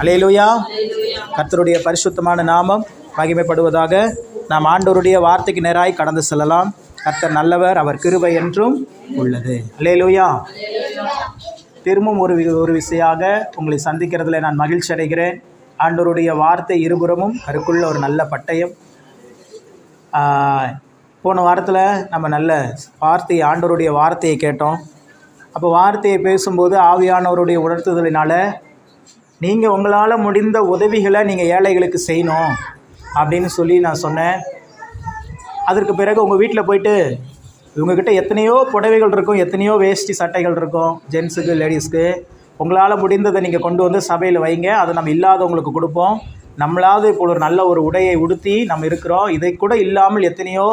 அல்லேலூயா. கர்த்தருடைய பரிசுத்தமான நாமம் மகிமைப்படுவதாக. நாம் ஆண்டவருடைய வார்த்தைக்கு நேராய் கடந்து செல்லலாம். கர்த்தர் நல்லவர், அவர் கிருபை என்றும் உள்ளது. அல்லேலூயா. திரும்பவும் ஒரு விசையாக உங்களை சந்திக்கிறதுல நான் மகிழ்ச்சி அடைகிறேன். ஆண்டவருடைய வார்த்தை இருபுறமும் கருக்குள்ள ஒரு நல்ல பட்டயம். போன வாரத்தில் நம்ம நல்ல ஆண்டவருடைய வார்த்தையை கேட்டோம். அப்போ வார்த்தையை பேசும்போது ஆவியானவருடைய உணர்த்துதலினால் நீங்கள் உங்களால் முடிந்த உதவிகளை நீங்கள் ஏழைகளுக்கு செய்யணும் அப்படின்னு சொல்லி நான் சொன்னேன். அதற்கு பிறகு உங்கள் வீட்டில் போயிட்டு இவங்கக்கிட்ட எத்தனையோ புடவைகள் இருக்கும், எத்தனையோ வேஷ்டி சட்டைகள் இருக்கும், ஜென்ஸுக்கு லேடிஸ்க்கு. உங்களால் முடிந்ததை நீங்கள் கொண்டு வந்து சபையில் வைங்க, அதை நம்ம இல்லாதவங்களுக்கு கொடுப்போம். நம்மளாவது இப்போ ஒரு நல்ல ஒரு உடையை உடுத்தி நம்ம இருக்கிறோம். இதை கூட இல்லாமல் எத்தனையோ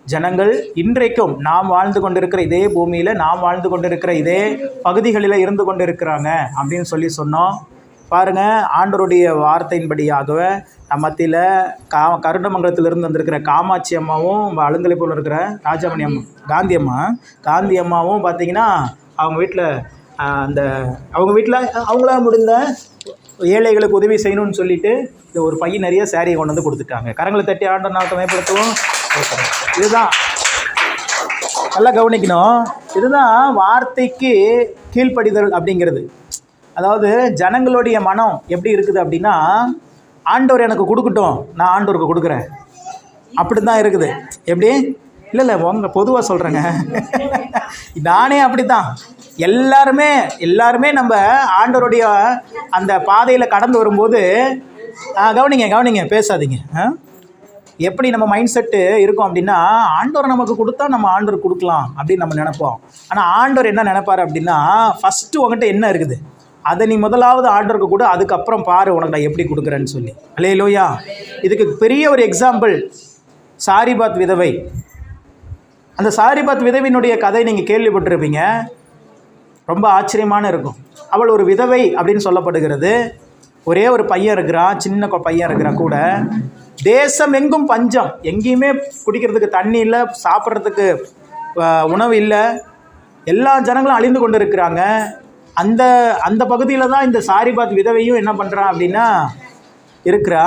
ஜனங்கள் இன்றைக்கும் நாம் வாழ்ந்து கொண்டிருக்கிற இதே பூமியில், நாம் வாழ்ந்து கொண்டிருக்கிற இதே பகுதிகளில் இருந்து கொண்டு இருக்கிறாங்க அப்படின்னு சொல்லி சொன்னோம். பாருங்கள், ஆண்டவருடைய வார்த்தையின்படியாகவே நம்ம மத்தியில் கருடமங்கலத்திலிருந்து வந்திருக்கிற காமாட்சி அம்மாவும், அழுங்கலை போல் இருக்கிற ராஜாமணி அம்மா காந்தி அம்மாவும் பார்த்திங்கன்னா அவங்க வீட்டில் அவங்களால முடிந்த ஏழைகளுக்கு உதவி செய்யணும்னு சொல்லிட்டு இந்த ஒரு பையன் நிறைய சேரீயை கொண்டு வந்து கொடுத்துட்டாங்க. கரங்களை தட்டி ஆண்டவர் நாட்டை மேம்படுத்துவோம். இதுதான் நல்லா கவனிக்கணும். இதுதான் வார்த்தைக்கு கீழ்ப்படிதல் அப்படிங்கிறது. அதாவது ஜனங்களுடைய மனம் எப்படி இருக்குது அப்படின்னா, ஆண்டவர் எனக்கு கொடுக்கட்டும், நான் ஆண்டவருக்கு கொடுக்குறேன், அப்படி தான் இருக்குது. எப்படி? இல்லை உங்கள் பொதுவாக சொல்கிறேங்க. நானே அப்படி தான். எல்லாருமே நம்ம ஆண்டவருடைய அந்த பாதையில் கடந்து வரும்போது கவனிங்க பேசாதீங்க. எப்படி நம்ம மைண்ட் செட்டு இருக்கும் அப்படின்னா, ஆண்டவர் நமக்கு கொடுத்தா நம்ம ஆண்டவர் கொடுக்கலாம் அப்படின்னு நம்ம நினைப்போம். ஆனால் ஆண்டவர் என்ன நினைப்பார் அப்படின்னா, ஃபஸ்ட்டு உங்கள்கிட்ட என்ன இருக்குது அதை நீ முதலாவது ஆண்டவருக்கு கொடு, அதுக்கப்புறம் பாரு உனக்கு நான் எப்படி கொடுக்குறேன்னு சொல்லி. அல்லேலூயா. இதுக்கு பெரிய ஒரு எக்ஸாம்பிள் சாரிபாத் விதவை. அந்த சாரிபாத் விதவினுடைய கதை நீங்கள் கேள்விப்பட்டிருப்பீங்க. ரொம்ப ஆச்சரியமான இருக்கும். அவள் ஒரு விதவை அப்படின்னு சொல்லப்படுகிறது. ஒரே ஒரு பையன் இருக்கிறான், சின்ன பையன் இருக்கிறான் கூட. தேசம் எங்கும் பஞ்சம், எங்கேயுமே குடிக்கிறதுக்கு தண்ணி இல்லை, சாப்பிட்றதுக்கு உணவு இல்லை, எல்லா ஜனங்களும் அழிந்து கொண்டு இருக்கிறாங்க. அந்த பகுதியில் தான் இந்த சாரிபாத் விதவையும் என்ன பண்ணுறான் அப்படின்னா இருக்கிறா.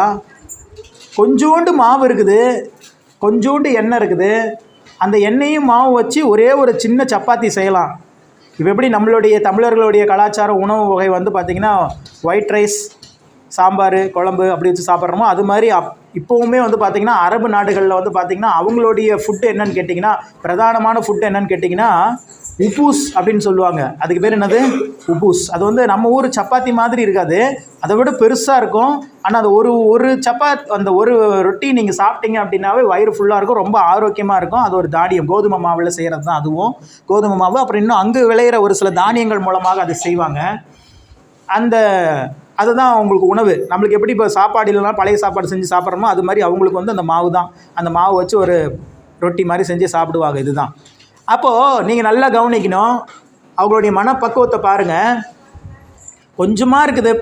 கொஞ்சோண்டு மாவு இருக்குது, கொஞ்சோண்டு எண்ணெய் இருக்குது. அந்த எண்ணெயும் மாவு வச்சு ஒரே ஒரு சின்ன சப்பாத்தி செய்யலாம். இப்போ எப்படி நம்மளுடைய தமிழர்களுடைய கலாச்சார உணவு வகை வந்து பார்த்திங்கன்னா ஒயிட் ரைஸ், சாம்பார், குழம்பு அப்படி வச்சு சாப்பிட்றோமோ, அது மாதிரி இப்போவுமே வந்து பார்த்திங்கன்னா அரபு நாடுகளில் வந்து பார்த்திங்கன்னா அவங்களுடைய ஃபுட்டு என்னன்னு கேட்டிங்கன்னா, பிரதானமான ஃபுட்டு என்னன்னு கேட்டிங்கன்னா உப்பூஸ் அப்படின்னு சொல்லுவாங்க. அதுக்கு பேர் என்னது? உப்பூஸ். அது வந்து நம்ம ஊர் சப்பாத்தி மாதிரி இருக்காது, அதை விட பெருசாக இருக்கும். ஆனால் அது ஒரு அந்த ஒரு ரொட்டி நீங்கள் சாப்பிட்டீங்க அப்படின்னாவே வயிறு ஃபுல்லாக இருக்கும், ரொம்ப ஆரோக்கியமாக இருக்கும். அது ஒரு தானியம், கோதுமை மாவில் செய்கிறது தான் அதுவும். கோதுமை மாவு, அப்புறம் இன்னும் அங்கே விளையிற ஒரு சில தானியங்கள் மூலமாக அதை செய்வாங்க. அதுதான் அவங்களுக்கு உணவு. நம்மளுக்கு எப்படி இப்போ சாப்பாடு இல்லைனா பழைய சாப்பாடு செஞ்சு சாப்பிட்றோமோ, அது மாதிரி அவங்களுக்கு வந்து அந்த மாவு தான். அந்த மாவு வச்சு ஒரு ரொட்டி மாதிரி செஞ்சு சாப்பிடுவாங்க. இதுதான். அப்போது நீங்கள் நல்லா கவனிக்கணும். அவங்களுடைய மனப்பக்குவத்தை பாருங்கள். கொஞ்சமாக இருக்குது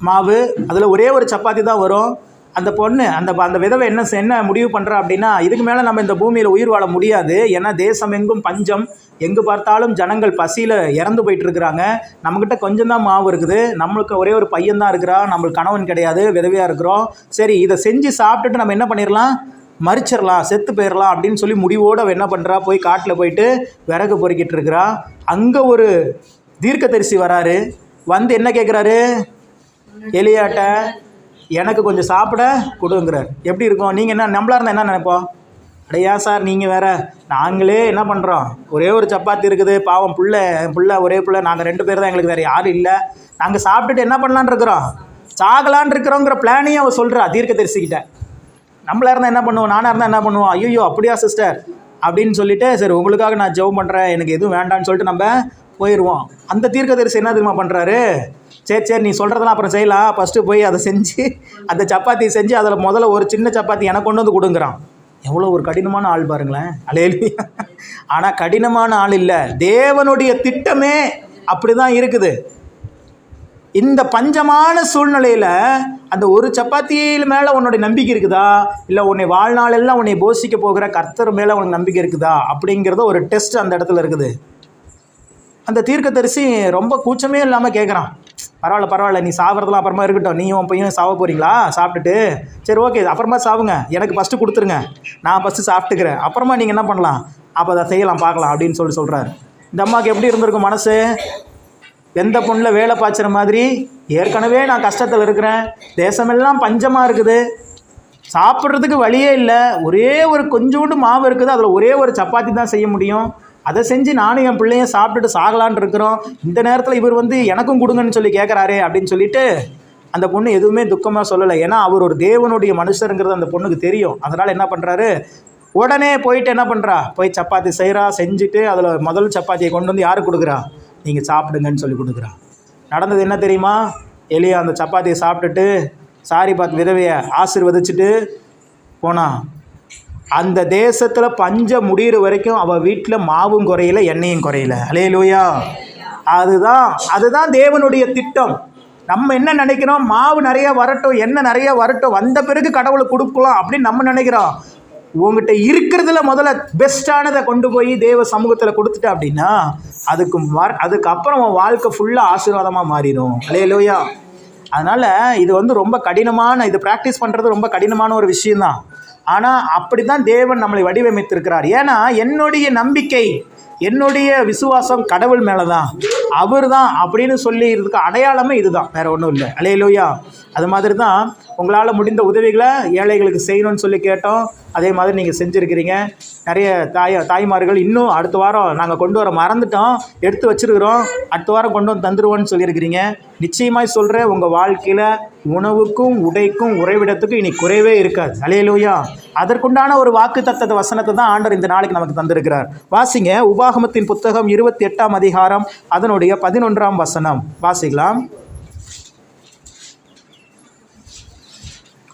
மாவு, அதில் ஒரே ஒரு சப்பாத்தி தான் வரும். அந்த பொண்ணு அந்த விதவை என்ன முடிவு பண்ணுறா அப்படின்னா, இதுக்கு மேலே நம்ம இந்த பூமியில் உயிர் வாழ முடியாது. ஏன்னா தேசம் எங்கும் பஞ்சம், எங்கு பார்த்தாலும் ஜனங்கள் பசியில் இறந்து போயிட்டுருக்குறாங்க. நம்மக்கிட்ட கொஞ்சம் தான் மாவு இருக்குது, நம்மளுக்கு ஒரே ஒரு பையன் தான் இருக்கிறான், நம்மளுக்கு கணவன் கிடையாது, விதவையாக இருக்கிறோம். சரி, இதை செஞ்சு சாப்பிட்டுட்டு நம்ம என்ன பண்ணிடலாம், மறிச்சிடலாம், செத்து போயிடலாம் அப்படின்னு சொல்லி முடிவோடு அவள் என்ன பண்ணுறா, போய் காட்டில் போயிட்டு விறகு பொறுக்கிட்டு இருக்கிறா. அங்கே ஒரு தீர்க்கதரிசி வராரு. வந்து என்ன கேட்குறாரு, எலியாட்ட எனக்கு கொஞ்சம் சாப்பிட கொடுங்கிறார். எப்படி இருக்கும்? நீங்கள் என்ன நம்மளா இருந்தால் என்ன நினைப்போம்? அடையா சார், நீங்கள் வேறு, நாங்களே என்ன பண்ணுறோம், ஒரே ஒரு சப்பாத்தி இருக்குது, பாவம் புள்ள ஒரே புள்ள, நாங்கள் 2 பேர் தான், எங்களுக்கு வேறு யாரும் இல்லை, நாங்கள் சாப்பிட்டுட்டு என்ன பண்ணலான் இருக்கிறோம், சாகலான் இருக்கிறோங்கிற பிளானையும் அவள் சொல்கிறா தீர்க்கதரிசிக்கிட்ட. நம்மளாக இருந்தால் என்ன பண்ணுவோம், நானாக இருந்தால் என்ன பண்ணுவோம், ஐயோ அப்படியா சிஸ்டர் அப்படின்னு சொல்லிவிட்டு, சரி உங்களுக்காக நான் ஜெபம் பண்ணுறேன், எனக்கு எதுவும் வேண்டான்னு சொல்லிட்டு நம்ம போயிடுவோம். அந்த தீர்க்கதரிசி என்ன தெரியுமா பண்ணுறாரு, சரி நீ சொல்கிறதெல்லாம் அப்புறம் செய்யலாம், ஃபஸ்ட்டு போய் அதை செஞ்சு அந்த சப்பாத்தி செஞ்சு அதில் முதல்ல ஒரு சின்ன சப்பாத்தி எனக்கு கொண்டு வந்து கொடுங்குறான். எவ்வளோ ஒரு கடினமான ஆள் பாருங்களேன். அல்லேலூயா. ஆனால் கடினமான ஆள் இல்லை, தேவனுடைய திட்டமே அப்படி தான் இருக்குது. இந்த பஞ்சமான சூழ்நிலையில் அந்த ஒரு சப்பாத்தியில் மேலே உன்னுடைய நம்பிக்கை இருக்குதா, இல்லை உன்னை வாழ்நாளெல்லாம் உன்னை போஷிக்க போகிற கர்த்தர் மேலே உனக்கு நம்பிக்கை இருக்குதா அப்படிங்கிறத ஒரு டெஸ்ட் அந்த இடத்துல இருக்குது. அந்த தீர்க்கதரிசி ரொம்ப கூச்சமே இல்லாமல் கேட்குறான், பரவாயில்ல நீ சாப்பிட்றதுலாம் அப்புறமா இருக்கட்டும், நீயும் உன் பையன் சாவ போகிறீங்களா சாப்பிட்டுட்டு? சரி ஓகே, அப்புறமா சாவுங்க, எனக்கு ஃபஸ்ட்டு கொடுத்துருங்க, நான் ஃபஸ்ட்டு சாப்பிட்டுக்கிறேன், அப்புறமா நீங்கள் என்ன பண்ணலாம் அப்போ அதை செய்யலாம் பார்க்கலாம் அப்படின்னு சொல்கிறாரு. இந்த அம்மாவுக்கு எப்படி இருந்திருக்கும் மனசு? எந்த பொண்ணில் வேலை பாய்ச்சுற மாதிரி, ஏற்கனவே நான் கஷ்டத்தில் இருக்கிறேன், தேசமெல்லாம் பஞ்சமாக இருக்குது, சாப்பிட்றதுக்கு வழியே இல்லை, ஒரே ஒரு கொஞ்சோண்டு மாவு இருக்குது, அதில் ஒரே ஒரு சப்பாத்தி தான் செய்ய முடியும், அதை செஞ்சு நானும் என் பிள்ளையும் சாப்பிட்டுட்டு சாகலான் இருக்கிறோம், இந்த நேரத்தில் இவர் வந்து எனக்கும் கொடுங்கன்னு சொல்லி கேட்குறாரே அப்படின்னு சொல்லிட்டு அந்த பொண்ணு எதுவுமே துக்கமாக சொல்லலை. ஏன்னா அவர் ஒரு தேவனுடைய மனுஷருங்கிறது அந்த பொண்ணுக்கு தெரியும். அதனால் என்ன பண்ணுறாரு, உடனே போயிட்டு என்ன பண்ணுறா, போய் சப்பாத்தி செய்கிறா, செஞ்சுட்டு அதில் முதல் சப்பாத்தியை கொண்டு வந்து யாருக்கு கொடுக்குறா, நீங்கள் சாப்பிடுங்கன்னு சொல்லி கொடுக்குறா. நடந்தது என்ன தெரியுமா? எலியா அந்த சப்பாத்தியை சாப்பிட்டுட்டு சாரிபாத் விதவையை ஆசீர்வதிச்சுட்டு போனான். அந்த தேசத்தில் பஞ்சம் முடிகிற வரைக்கும் அவள் வீட்டில் மாவும் குறையில, எண்ணெயும் குறையில. அல்லேலூயா. அதுதான் தேவனுடைய திட்டம். நம்ம என்ன நினைக்கிறோம், மாவு நிறையா வரட்டும், எண்ணெய் நிறையா வரட்டும், வந்த பிறகு கடவுளை கொடுக்கலாம் அப்படின்னு நம்ம நினைக்கிறோம். உங்ககிட்ட இருக்கிறதுல முதல்ல பெஸ்ட்டானதை கொண்டு போய் தேவ சமூகத்தில் கொடுத்துட்ட அப்படின்னா அதுக்கப்புறம் உன் வாழ்க்கை ஃபுல்லாக ஆசீர்வாதமாக மாறிடும். அல்லேலூயா. அதனால் இது வந்து ரொம்ப கடினமான, இது ப்ராக்டிஸ் பண்ணுறது ரொம்ப கடினமான ஒரு விஷயந்தான். ஆனால் அப்படி தான் தேவன் நம்மளை வடிவமைத்திருக்கிறார். ஏன்னா என்னுடைய நம்பிக்கை, என்னுடைய விசுவாசம் கடவுள் மேலே தான், அவர் தான் அப்படின்னு சொல்லி இதுக்கு அடையாளமே இதுதான், வேறு ஒன்றும் இல்லை. அல்லேலூயா. அது மாதிரி தான் உங்களால் முடிந்த உதவிகளை ஏழைகளுக்கு செய்யணும்னு சொல்லி கேட்டோம். அதே மாதிரி நீங்கள் செஞ்சுருக்கிறீங்க. நிறைய தாய்மார்கள் இன்னும் அடுத்த வாரம் நாங்கள் கொண்டு வர மறந்துட்டோம், எடுத்து வச்சுருக்கிறோம், அடுத்த வாரம் கொண்டு வந்து தந்துடுவோன்னு சொல்லியிருக்கிறீங்க. நிச்சயமாய் சொல்கிறேன், உங்கள் வாழ்க்கையில் உணவுக்கும் உடைக்கும் உறைவிடத்துக்கும் இனி குறைவே இருக்காது. அல்லேலூயா. அதற்குண்டான ஒரு வாக்குத்தத்த வசனத்தை தான் ஆண்டவர் இந்த நாளைக்கு நமக்கு தந்திருக்கிறார். வாசிங்க, உபாகமத்தின் புத்தகம் 28ஆம் அதிகாரம் அதனுடைய 11ஆம் வசனம் வாசிக்கலாம்.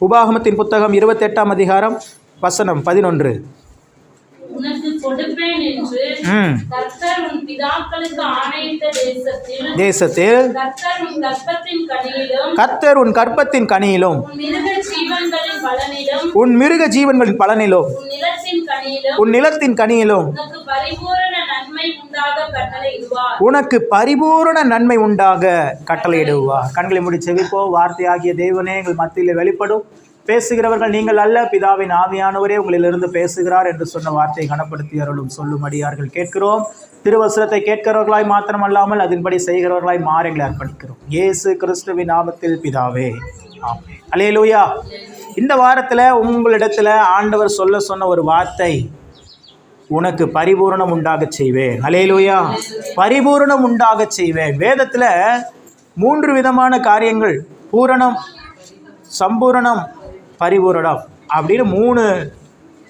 உபாகமத்தின் புத்தகம் 28ஆம் அதிகாரம் வசனம் 11. உனக்கு கொடுப்பேன் என்று கர்த்தர் உன் பிதாக்களுக்கு ஆணையிட்ட தேசத்தில் கர்த்தர் உன் கற்பத்தின் கனியிலும் உன் மிருக ஜீவன்களின் பலனிலும் உன் நிலத்தின் கனியிலும் உனக்கு பரிபூரண நன்மை உண்டாக கட்டளையிடுவார். கண்களை மூடி செவிப்போம். வார்த்தையாகிய தேவனே எங்கள் மத்தியில் வெளிப்படும். பேசுகிறவர்கள் நீங்கள் அல்ல, பிதாவின் ஆவியானவரே உங்களிலிருந்து பேசுகிறார் என்று சொன்ன வார்த்தையை கனப்படுத்தி அருளும். சொல்லும் அடியார்கள் கேட்கிறோம். திருவசனத்தை கேட்கிறவர்களாய் மாத்திரமல்லாமல் அதன்படி செய்கிறவர்களாய் மாறங்களை அர்ப்பணிக்கிறோம். இயேசு கிறிஸ்துவின் நாமத்தில் பிதாவே, ஆமென். அல்லேலூயா. இந்த வாரத்தில் உங்களிடத்தில் ஆண்டவர் சொன்ன ஒரு வார்த்தை, உனக்கு பரிபூரணம் உண்டாக செய்வேன். அல்லேலூயா. பரிபூரணம் உண்டாக செய்வேன். வேதத்தில் 3 விதமான காரியங்கள், பூரணம், சம்பூரணம், பரிபூரணம் அப்படின்னு 3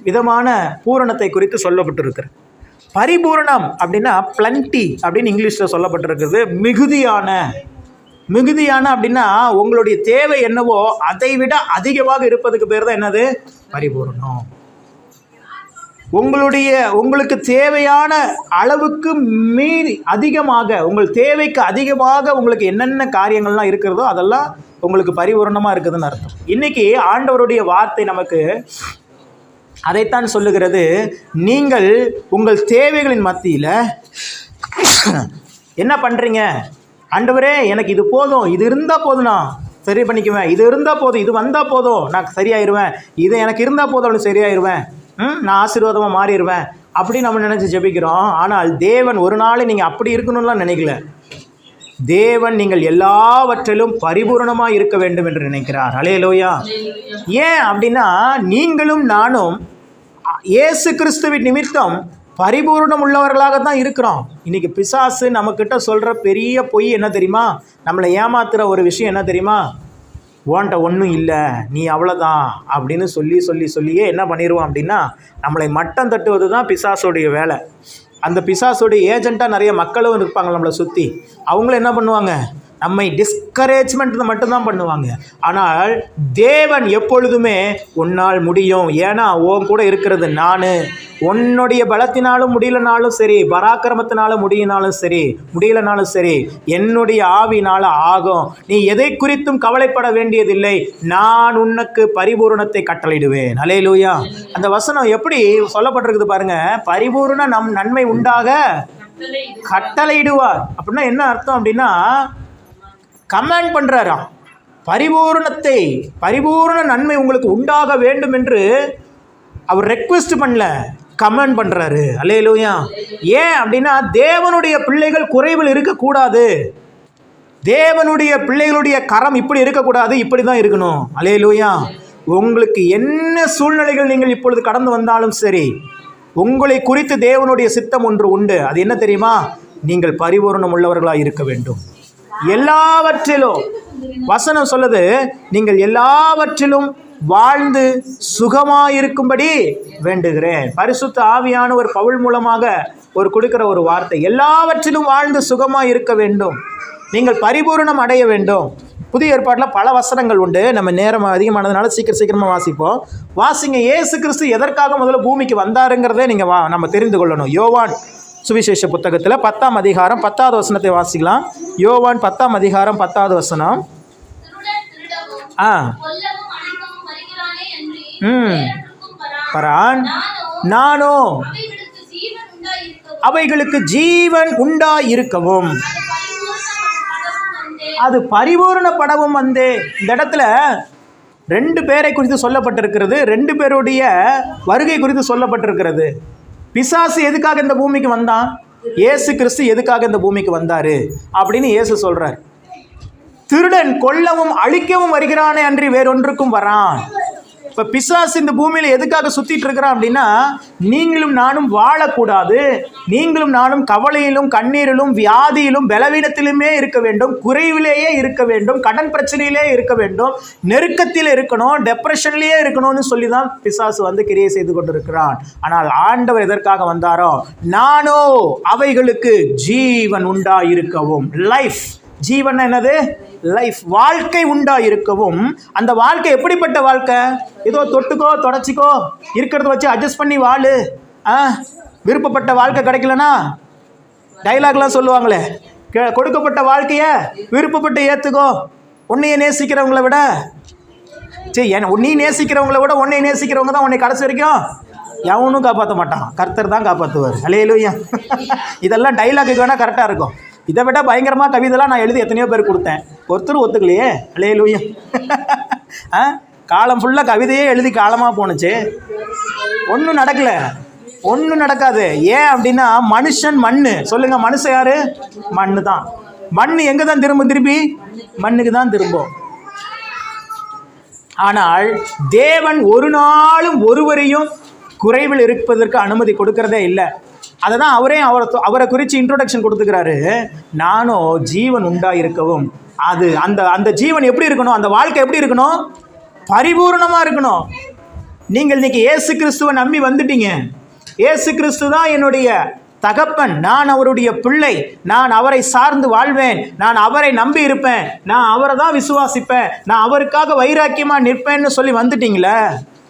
விதமான பூரணத்தை குறித்து சொல்லப்பட்டிருக்கிறது. பரிபூரணம் அப்படின்னா பிளண்டி அப்படின்னு இங்கிலீஷில் சொல்லப்பட்டிருக்கிறது. மிகுதியான அப்படின்னா உங்களுடைய தேவை என்னவோ அதை விட அதிகமாக இருப்பதுக்கு பேர் தான் என்னது, பரிபூரணம். உங்களுக்கு தேவையான அளவுக்கு மீறி அதிகமாக, உங்கள் தேவைக்கு அதிகமாக உங்களுக்கு என்னென்ன காரியங்கள்லாம் இருக்கிறதோ அதெல்லாம் உங்களுக்கு பரிபூரணமாக இருக்குதுன்னு அர்த்தம். இன்றைக்கி ஆண்டவருடைய வார்த்தை நமக்கு அதைத்தான் சொல்லுகிறது. நீங்கள் உங்கள் தேவைகளின் மத்தியில் என்ன பண்ணுறீங்க, ஆண்டவரே எனக்கு இது போதும், இது இருந்தால் போதும், நான் சரி பண்ணிக்குவேன், இது இருந்தால் போதும், இது வந்தால் போதும், நான் சரியாயிருவேன், இது எனக்கு இருந்தால் போதும், அப்படி சரியாயிருவேன், நான் ஆசீர்வாதமாக மாறிடுவேன் அப்படின்னு நம்ம நினச்சி ஜெபிக்கிறோம். ஆனால் தேவன் ஒரு நாள் நீங்கள் அப்படி இருக்கணும்லாம் நினைக்கல. தேவன் நீங்கள் எல்லாவற்றிலும் பரிபூரணமாக இருக்க வேண்டும் என்று நினைக்கிறார். அல்லேலூயா. ஏன் அப்படின்னா நீங்களும் நானும் இயேசு கிறிஸ்துவின் நிமித்தம் பரிபூரணம் உள்ளவர்களாக தான் இருக்கிறோம். இன்றைக்கி பிசாசு நம்மக்கிட்ட சொல்கிற பெரிய பொய் என்ன தெரியுமா, நம்மளை ஏமாத்துகிற ஒரு விஷயம் என்ன தெரியுமா, ஓன்ட்ட ஒன்றும் இல்லை, நீ அவ்வளோதான் அப்படின்னு சொல்லியே என்ன பண்ணிடுவோம் அப்படின்னா நம்மளை மட்டம் தட்டுவது தான் பிசாசோடைய வேலை. அந்த பிசாசோடைய ஏஜெண்ட்டாக நிறைய மக்களும் இருப்பாங்க நம்மளை சுற்றி. அவங்களும் என்ன பண்ணுவாங்க, நம்மை டிஸ்கரேஜ்மெண்ட் மட்டும்தான் பண்ணுவாங்க. ஆனால் தேவன் எப்பொழுதுமே உன்னால் முடியும், ஏன்னா உன் கூட இருக்கிறது நான், உன்னுடைய பலத்தினாலும் முடியலனாலும் சரி, பராக்கிரமத்தினாலும் முடியலனாலும் சரி, என்னுடைய ஆவினால் ஆகும். நீ எதை குறித்தும் கவலைப்பட வேண்டியதில்லை, நான் உனக்கு பரிபூரணத்தை கட்டளையிடுவேன். அல்லேலூயா. அந்த வசனம் எப்படி சொல்லப்பட்டிருக்குது பாருங்க, பரிபூரண நன்மை உண்டாக கட்டளையிடுவார். அப்படின்னா என்ன அர்த்தம் அப்படின்னா, கமாண்ட் பண்ணுறாராம். பரிபூர்ண நன்மை உங்களுக்கு உண்டாக வேண்டும் என்று அவர் ரெக்வெஸ்ட் பண்ணல, கமெண்ட் பண்ணுறாரு. அல்லேலூயா. ஏன் அப்படின்னா தேவனுடைய பிள்ளைகள் குறைவில் இருக்கக்கூடாது, தேவனுடைய பிள்ளைகளுடைய கரம் இப்படி இருக்கக்கூடாது, இப்படி தான் இருக்கணும். அல்லேலூயா. உங்களுக்கு என்ன சூழ்நிலைகள் நீங்கள் இப்பொழுது கடந்து வந்தாலும் சரி, உங்களை குறித்து தேவனுடைய சித்தம் ஒன்று உண்டு. அது என்ன தெரியுமா? நீங்கள் பரிபூரணம் உள்ளவர்களாக இருக்க வேண்டும். எல்லாவற்றிலும் வசனம் சொல்லுது, நீங்கள் எல்லாவற்றிலும் வாழ்ந்து சுகமாயிருக்கும்படி வேண்டுகிறேன். பரிசுத்த ஆவியானவர் பவுல் மூலமாக கொடுக்கிற ஒரு வார்த்தை, எல்லாவற்றிலும் வாழ்ந்து சுகமாக இருக்க வேண்டும், நீங்கள் பரிபூரணம் அடைய வேண்டும். புதிய ஏற்பாட்டில் பல வசனங்கள் உண்டு, நம்ம நேரம் அதிகமானதுனால சீக்கிரமாக வாசிப்போம். வாசிங்க. இயேசு கிறிஸ்து எதற்காக முதல்ல பூமிக்கு வந்தாருங்கிறதே நீங்கள் நம்ம தெரிந்து கொள்ளணும். யோவான் சுவிசேஷ புத்தகத்தில் 10ஆம் அதிகாரம் 10வது வசனத்தை வாசிக்கலாம். யோவான் 10ஆம் அதிகாரம் 10வது வசனம். பரான் நானோ அவைகளுக்கு ஜீவன் உண்டாயிருக்கவும் அது பரிபூரணப்படவும் வந்தே. இந்த இடத்துல 2 பேரை குறித்து சொல்லப்பட்டிருக்கிறது, 2 பேருடைய வருகை குறித்து சொல்லப்பட்டிருக்கிறது. பிசாசு எதுக்காக இந்த பூமிக்கு வந்தான், இயேசு கிறிஸ்து எதுக்காக இந்த பூமிக்கு வந்தாரு அப்படின்னு இயேசு சொல்றார். திருடன் கொல்லவும் அழிக்கவும் வருகிறானே அன்றி வேறொன்றுக்கும் வரான். இப்போ பிசாசு இந்த பூமியில் எதுக்காக சுற்றிட்டு இருக்கிறான் அப்படின்னா, நீங்களும் நானும் வாழக்கூடாது, நீங்களும் நானும் கவலையிலும் கண்ணீரிலும் வியாதியிலும் பலவீனத்திலுமே இருக்க வேண்டும், குறைவிலேயே இருக்க வேண்டும், கடன் பிரச்சனையிலே இருக்க வேண்டும், நெருக்கத்தில் இருக்கணும், டெப்ரெஷன்லேயே இருக்கணும்னு சொல்லி தான் பிசாசு கிரியை செய்து கொண்டிருக்கிறான். ஆனால் ஆண்டவர் எதற்காக வந்தாரோ, நானோ அவைகளுக்கு ஜீவன் உண்டாயிருக்கவும், லைஃப், ஜீவன் என்னது? லைஃப், வாழ்க்கை உண்டாயிருக்கவும். அந்த வாழ்க்கை எப்படிப்பட்ட வாழ்க்கை? ஏதோ தொட்டுக்கோ தொடச்சிக்கோ இருக்கிறத வச்சு அட்ஜஸ்ட் பண்ணி வாழு, விருப்பப்பட்ட வாழ்க்கை கிடைக்கலனா டைலாக்லாம் சொல்லுவாங்களே, கொடுக்கப்பட்ட வாழ்க்கையை விருப்பப்பட்டு ஏற்றுக்கோ, உன்னையை நேசிக்கிறவங்கள விட நீ நேசிக்கிறவங்கள விட உன்னை நேசிக்கிறவங்க தான் உன்னை கடைசி வரைக்கும் எவனும் காப்பாற்ற மாட்டான், கர்த்தர் தான் காப்பாற்றுவார். அல்லேலூயா. இதெல்லாம் டைலாக்கு வேணால் கரெக்டாக இருக்கும். இதை விட பயங்கரமாக கவிதைலாம் நான் எழுதி எத்தனையோ பேர் கொடுத்தேன், ஒருத்தர் ஒத்துக்கலையே. அல்லேலூயா. காலம் ஃபுல்லாக கவிதையே எழுதி காலமாக போணுச்சு, ஒன்றும் நடக்கலை, ஒன்றும் நடக்காது. ஏன் அப்படின்னா மனுஷன் மண்ணு. சொல்லுங்கள், மனுஷன் யார்? மண்ணு தான். மண் எங்கே தான் திரும்பும்? திருப்பி மண்ணுக்கு தான் திரும்பும். ஆனால் தேவன் ஒரு நாளும் ஒருவரையும் குறைவில் இருப்பதற்கு அனுமதி கொடுக்கறதே இல்லை. அதை தான் அவரை குறித்து இன்ட்ரோடக்ஷன் கொடுத்துக்கிறாரு. நானும் ஜீவன் உண்டாயிருக்கவும். அது அந்த ஜீவன் எப்படி இருக்கணும், அந்த வாழ்க்கை எப்படி இருக்கணும்? பரிபூர்ணமாக இருக்கணும். நீங்கள் இன்னைக்கு இயேசு கிறிஸ்துவை நம்பி வந்துட்டீங்க. இயேசு கிறிஸ்து தான் என்னுடைய தகப்பன், நான் அவருடைய பிள்ளை, நான் அவரை சார்ந்து வாழ்வேன், நான் அவரை நம்பி இருப்பேன், நான் அவரை தான் விசுவாசிப்பேன், நான் அவருக்காக வைராக்கியமாக நிற்பேன்னு சொல்லி வந்துட்டீங்களே,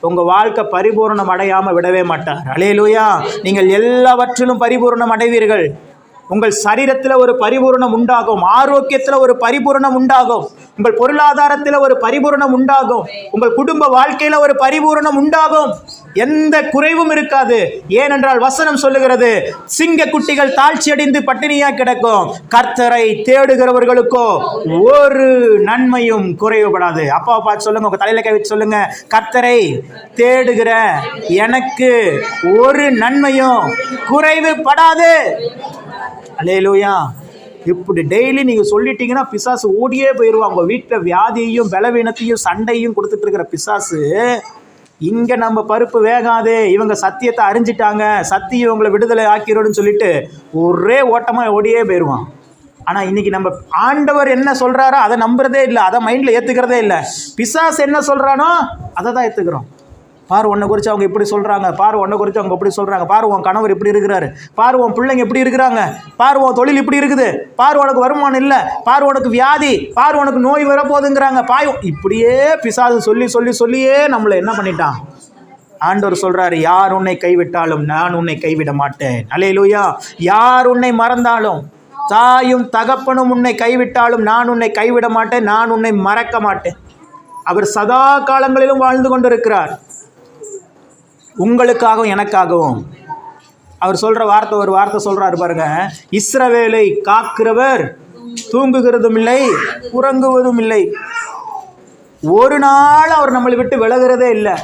உங்கள் வாழ்க்கை பரிபூர்ணம் அடையாமல் விடவே மாட்டார். அல்லேலூயா. நீங்கள் எல்லாவற்றிலும் பரிபூர்ணம் அடைவீர்கள். உங்கள் சரீரத்தில் ஒரு பரிபூர்ணம் உண்டாகும், ஆரோக்கியத்தில் ஒரு பரிபூர்ணம் உண்டாகும், உங்கள் பொருளாதாரத்தில் ஒரு பரிபூர்ணம் உண்டாகும், உங்கள் குடும்ப வாழ்க்கையில் ஒரு பரிபூர்ணம் உண்டாகும். எந்த குறைவும் இருக்காது. ஏனென்றால் வசனம் சொல்லுகிறது, சிங்க குட்டிகள் தாழ்ச்சி அடைந்து பட்டினியாக கிடக்கும், கர்த்தரை தேடுகிறவர்களுக்கோ ஒரு நன்மையும் குறைவுபடாது. அப்பாவை பார்த்து சொல்லுங்க, உங்க தலையில கை வச்சு சொல்லுங்க, கர்த்தரை தேடுகிற எனக்கு ஒரு நன்மையும் குறைவுபடாது. அல்லேலூயா. இப்படி டெய்லி நீங்கள் சொல்லிட்டீங்கன்னா பிசாசு ஓடியே போயிடுவாங்க. உங்கள் வீட்டில் வியாதியையும் பலவீனத்தையும் சண்டையும் கொடுத்துட்டு இருக்கிற பிசாசு, இங்கே நம்ம பருப்பு வேகாது, இவங்க சத்தியத்தை அறிஞ்சிட்டாங்க, சத்தியம் இவங்களை விடுதலை ஆக்கிரோன்னு சொல்லிட்டு ஒரே ஓட்டமாக ஓடியே போயிடுவான். ஆனால் இன்றைக்கி நம்ம ஆண்டவர் என்ன சொல்கிறாரோ அதை நம்புறதே இல்லை, அதை மைண்டில் ஏற்றுக்கிறதே இல்லை. பிசாசு என்ன சொல்கிறானோ அதை தான் ஏற்றுக்கிறோம். பாரு, உன்னை குறித்து அவங்க இப்படி சொல்கிறாங்க, பாரு உன்னை குறித்து அவங்க இப்படி சொல்கிறாங்க, பாரு உன் கணவர் இப்படி இருக்கிறாரு, பாரு உன் பிள்ளைங்க இப்படி இருக்கிறாங்க, பாரு உன் தொழில் இப்படி இருக்குது, பாரு உனக்கு வருமானம் இல்லை, பாரு உனக்கு வியாதி, பாரு உனக்கு நோய் வரப்போகுதுங்கிறாங்க, இப்படியே பிசாசு சொல்லியே நம்மளை என்ன பண்ணிட்டான். ஆண்டவர் சொல்கிறாரு, யார் உன்னை கைவிட்டாலும் நான் உன்னை கைவிட மாட்டேன். அல்லேலூயா. யார் உன்னை மறந்தாலும், தாயும் தகப்பனும் உன்னை கைவிட்டாலும் நான் உன்னை கைவிட மாட்டேன், நான் உன்னை மறக்க மாட்டேன். அவர் சதா காலங்களிலும் வாழ்ந்து கொண்டிருக்கிறார், உங்களுக்காகவும் எனக்காகவும். அவர் சொல்கிற ஒரு வார்த்தை சொல்கிறாரு பாருங்க, இஸ்ரவேலை காக்கிறவர் தூங்குகிறதும் இல்லை, உறங்குவதும் இல்லை. ஒரு நாள் அவர் நம்மளை விட்டு விலகிறதே இல்லை.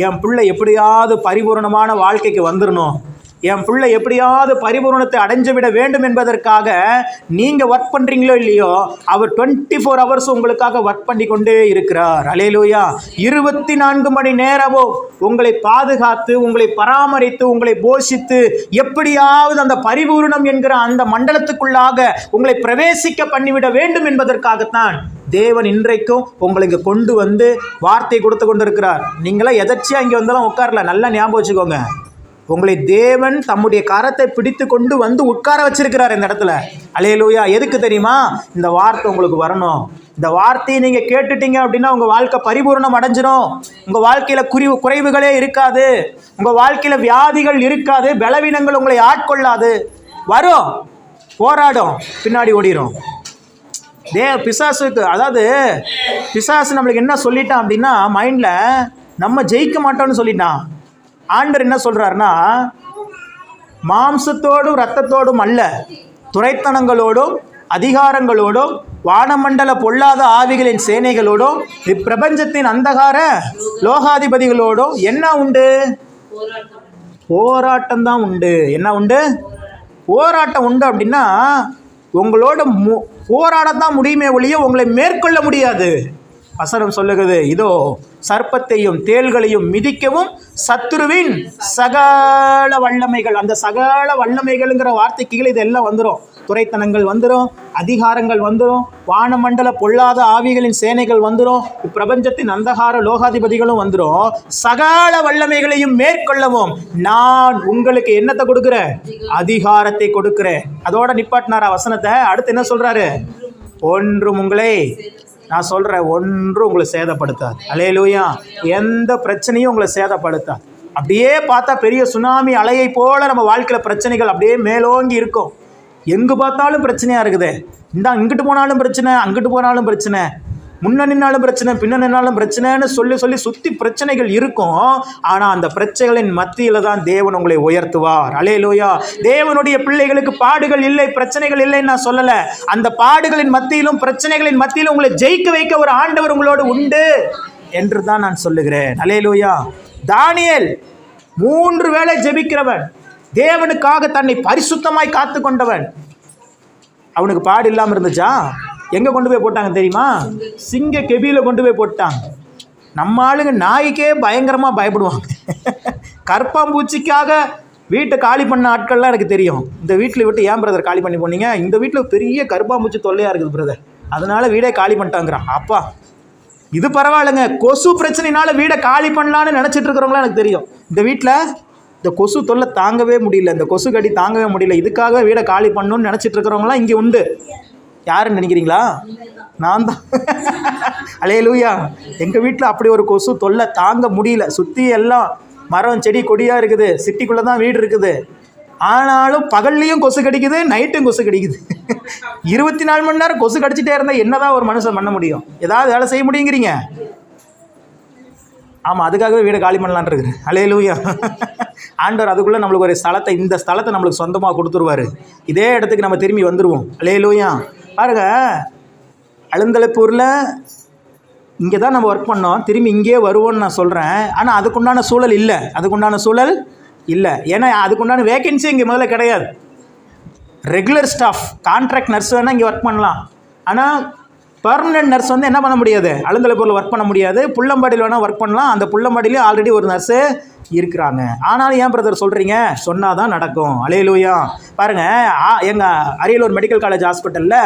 என் பிள்ளை எப்படியாவது பரிபூர்ணமான வாழ்க்கைக்கு வந்துடணும், என் பிள்ளை எப்படியாவது பரிபூர்ணத்தை அடைஞ்சு விட வேண்டும் என்பதற்காக நீங்கள் ஒர்க் பண்ணுறீங்களோ இல்லையோ, அவர் 24 hours உங்களுக்காக ஒர்க் பண்ணி கொண்டே இருக்கிறார். அல்லேலூயா. 24 மணி நேரமும் உங்களை பாதுகாத்து, உங்களை பராமரித்து, உங்களை போஷித்து, எப்படியாவது அந்த பரிபூர்ணம் என்கிற அந்த மண்டலத்துக்குள்ளாக உங்களை பிரவேசிக்க பண்ணிவிட வேண்டும் என்பதற்காகத்தான் தேவன் இன்றைக்கும் உங்களை இங்கே கொண்டு வந்து வார்த்தை கொடுத்து கொண்டிருக்கிறார். நீங்களாம் எதர்ச்சியாக இங்கே வந்தாலும் உட்காரல, நல்லா ஞாபகம் வச்சுக்கோங்க. உங்களை தேவன் தம்முடைய கரத்தை பிடித்து கொண்டு வந்து உட்கார வச்சிருக்கிறார் இந்த இடத்துல. அல்லேலூயா. எதுக்கு தெரியுமா? இந்த வார்த்தை உங்களுக்கு வரணும். இந்த வார்த்தையை நீங்கள் கேட்டுட்டீங்க அப்படின்னா உங்கள் வாழ்க்கை பரிபூர்ணம் அடைஞ்சிடும். உங்கள் வாழ்க்கையில் குறைவுகளே இருக்காது, உங்கள் வாழ்க்கையில் வியாதிகள் இருக்காது, பலவீனங்கள் உங்களை ஆட்கொள்ளாது. வரும், போராடும், பின்னாடி ஓடிடும். பிசாசுக்கு, அதாவது பிசாசு நம்மளுக்கு என்ன சொல்லிட்டான் அப்படின்னா, மைண்டில் நம்ம ஜெயிக்க மாட்டோம்னு சொல்லிட்டான். ஆண்டவர் என்ன சொல்கிறாருன்னா, மாம்சத்தோடும் இரத்தத்தோடும் அல்ல, துரைத்தனங்களோடும் அதிகாரங்களோடும் வானமண்டல பொல்லாத ஆவிகளின் சேனைகளோடும் இப்பிரபஞ்சத்தின் அந்தகார லோகாதிபதிகளோடும் என்ன உண்டு? போராட்டம் தான் உண்டு. என்ன உண்டு? போராட்டம் உண்டு. அப்படின்னா உங்களோட போராடத்தான் முடியுமே ஒழிய உங்களை மேற்கொள்ள முடியாது. வசனம் சொல்லுகிறது, இதோ சர்ப்பத்தையும் தேள்களையும் மிதிக்கவும் சத்துருவின் சகல வல்லமைகள். அந்த சகல வல்லமைகள்ங்கிற வார்த்தைக்கு கீழே இதெல்லாம் வந்துடும். துரைத்தனங்கள் வந்துடும், அதிகாரங்கள் வந்துடும், வானமண்டல பொல்லாத ஆவிகளின் சேனைகள் வந்துடும், பிரபஞ்சத்தின் அந்தகார லோகாதிபதிகளும் வந்துடும். சகல வல்லமைகளையும் மேற்கொள்ளவும் நான் உங்களுக்கு என்னத்தை கொடுக்குறேன்? அதிகாரத்தை கொடுக்குறேன். அதோட நிப்பாட்டினாரா வசனத்தை. அடுத்து என்ன சொல்றாரு? ஒன்றும் உங்களை, நான் சொல்கிறேன், ஒன்றும் உங்களை சேதப்படுத்தாது. அல்லேலூயா. எந்த பிரச்சனையும் உங்களை சேதப்படுத்தாது. அப்படியே பார்த்தா பெரிய சுனாமி அலையை போல நம்ம வாழ்க்கையில் பிரச்சனைகள் அப்படியே மேலோங்கி இருக்கும். எங்கே பார்த்தாலும் பிரச்சனையாக இருக்குது. இங்கிட்டு போனாலும் பிரச்சனை, அங்கிட்டு போனாலும் பிரச்சனை, முன்ன நின்னாலும் பிரச்சனை, பின்ன நின்னாலும் பிரச்சனைன்னு சொல்லி சுற்றி பிரச்சனைகள் இருக்கும். ஆனால் அந்த பிரச்சனைகளின் மத்தியில் தான் தேவன் உங்களை உயர்த்துவார். அல்லேலூயா. தேவனுடைய பிள்ளைகளுக்கு பாடுகள் இல்லை, பிரச்சனைகள் இல்லைன்னு நான் சொல்லலை. அந்த பாடுகளின் மத்தியிலும் பிரச்சனைகளின் மத்தியிலும் உங்களை ஜெயிக்க வைக்க ஒரு ஆண்டவர் உங்களோடு உண்டு என்று தான் நான் சொல்லுகிறேன். அல்லேலூயா. தானியேல் 3 வேளை ஜெபிக்கிறவன், தேவனுக்காக தன்னை பரிசுத்தமாய் காத்து கொண்டவன். அவனுக்கு பாடு இல்லாமல் இருந்துச்சா? எங்கே கொண்டு போய் போட்டாங்க தெரியுமா? சிங்க கெபியில் கொண்டு போய் போட்டாங்க. நம்ம ஆளுங்க நாய்க்கே பயங்கரமாக பயப்படுவாங்க. கற்பாம்பூச்சிக்காக வீட்டை காலி பண்ண ஆட்கள்லாம் எனக்கு தெரியும். இந்த வீட்டில் விட்டு ஏன் பிரதர் காலி பண்ணி போனீங்க? இந்த வீட்டில் பெரிய கற்பாம்பூச்சி தொல்லையாக இருக்குது பிரதர், அதனால் வீடே காலி பண்ணிட்டாங்கிறான். அப்பா இது பரவாயில்லைங்க, கொசு பிரச்சனைனால வீடை காலி பண்ணலான்னு நினச்சிட்டு இருக்கிறவங்களாம் எனக்கு தெரியும். இந்த வீட்டில் இந்த கொசு தொல்லை தாங்கவே முடியல, இந்த கொசு கடி தாங்கவே முடியல, இதுக்காக வீடை காலி பண்ணணும்னு நினச்சிட்டு இருக்கிறவங்களாம் இங்கே உண்டு. யாருன்னு நினைக்கிறீங்களா? நான் தான். அல்லேலூயா. எங்கள் வீட்டில் அப்படி ஒரு கொசு தொல்லை தாங்க முடியல. சுற்றி எல்லாம் மரம் செடி கொடியாக இருக்குது, சிட்டிக்குள்ளே தான் வீடு இருக்குது. ஆனாலும் பகல்லையும் கொசு கடிக்குது, நைட்டும் கொசு கடிக்குது. 24 மணி நேரம் கொசு கடிச்சிட்டே இருந்தால் என்னதான் ஒரு மனுஷன் பண்ண முடியும்? ஏதாவது வேலை செய்ய முடியுங்கிறீங்க? ஆமாம், அதுக்காகவே வீடை காலி பண்ணலான் இருக்குது. அல்லேலூயா. ஆண்டவர் அதுக்குள்ளே நம்மளுக்கு ஒரு ஸ்தலத்தை, இந்த ஸ்தலத்தை நம்மளுக்கு சொந்தமாக கொடுத்துருவார். இதே இடத்துக்கு நம்ம திரும்பி வந்துடுவோம். அல்லேலூயா. பாருங்க, அழுந்தலைப்பூரில் இங்கே தான் நம்ம ஒர்க் பண்ணோம், திரும்பி இங்கேயே வருவோன்னு நான் சொல்கிறேன். ஆனால் அதுக்குண்டான சூழல் இல்லை, அதுக்குண்டான சூழல் இல்லை. ஏன்னா அதுக்குண்டான வேகன்சி இங்கே முதல்ல கிடையாது. ரெகுலர் ஸ்டாஃப், கான்ட்ராக்ட் நர்ஸ் வேணால் இங்கே ஒர்க் பண்ணலாம். ஆனால் பர்மனெண்ட் நர்ஸ் வந்து என்ன பண்ண முடியாது, அழுந்தலைப்பூரில் ஒர்க் பண்ண முடியாது. புள்ளம்பாடியில் வேணால் ஒர்க் பண்ணலாம். அந்த புள்ளம்பாடியிலே ஆல்ரெடி ஒரு நர்ஸு இருக்கிறாங்க. ஆனாலும் ஏன் பிரதர் சொல்கிறீங்க? சொன்னால் தான் நடக்கும். அல்லேலூயா. பாருங்கள், எங்கள் அரியலூர் மெடிக்கல் காலேஜ் ஹாஸ்பிட்டலில்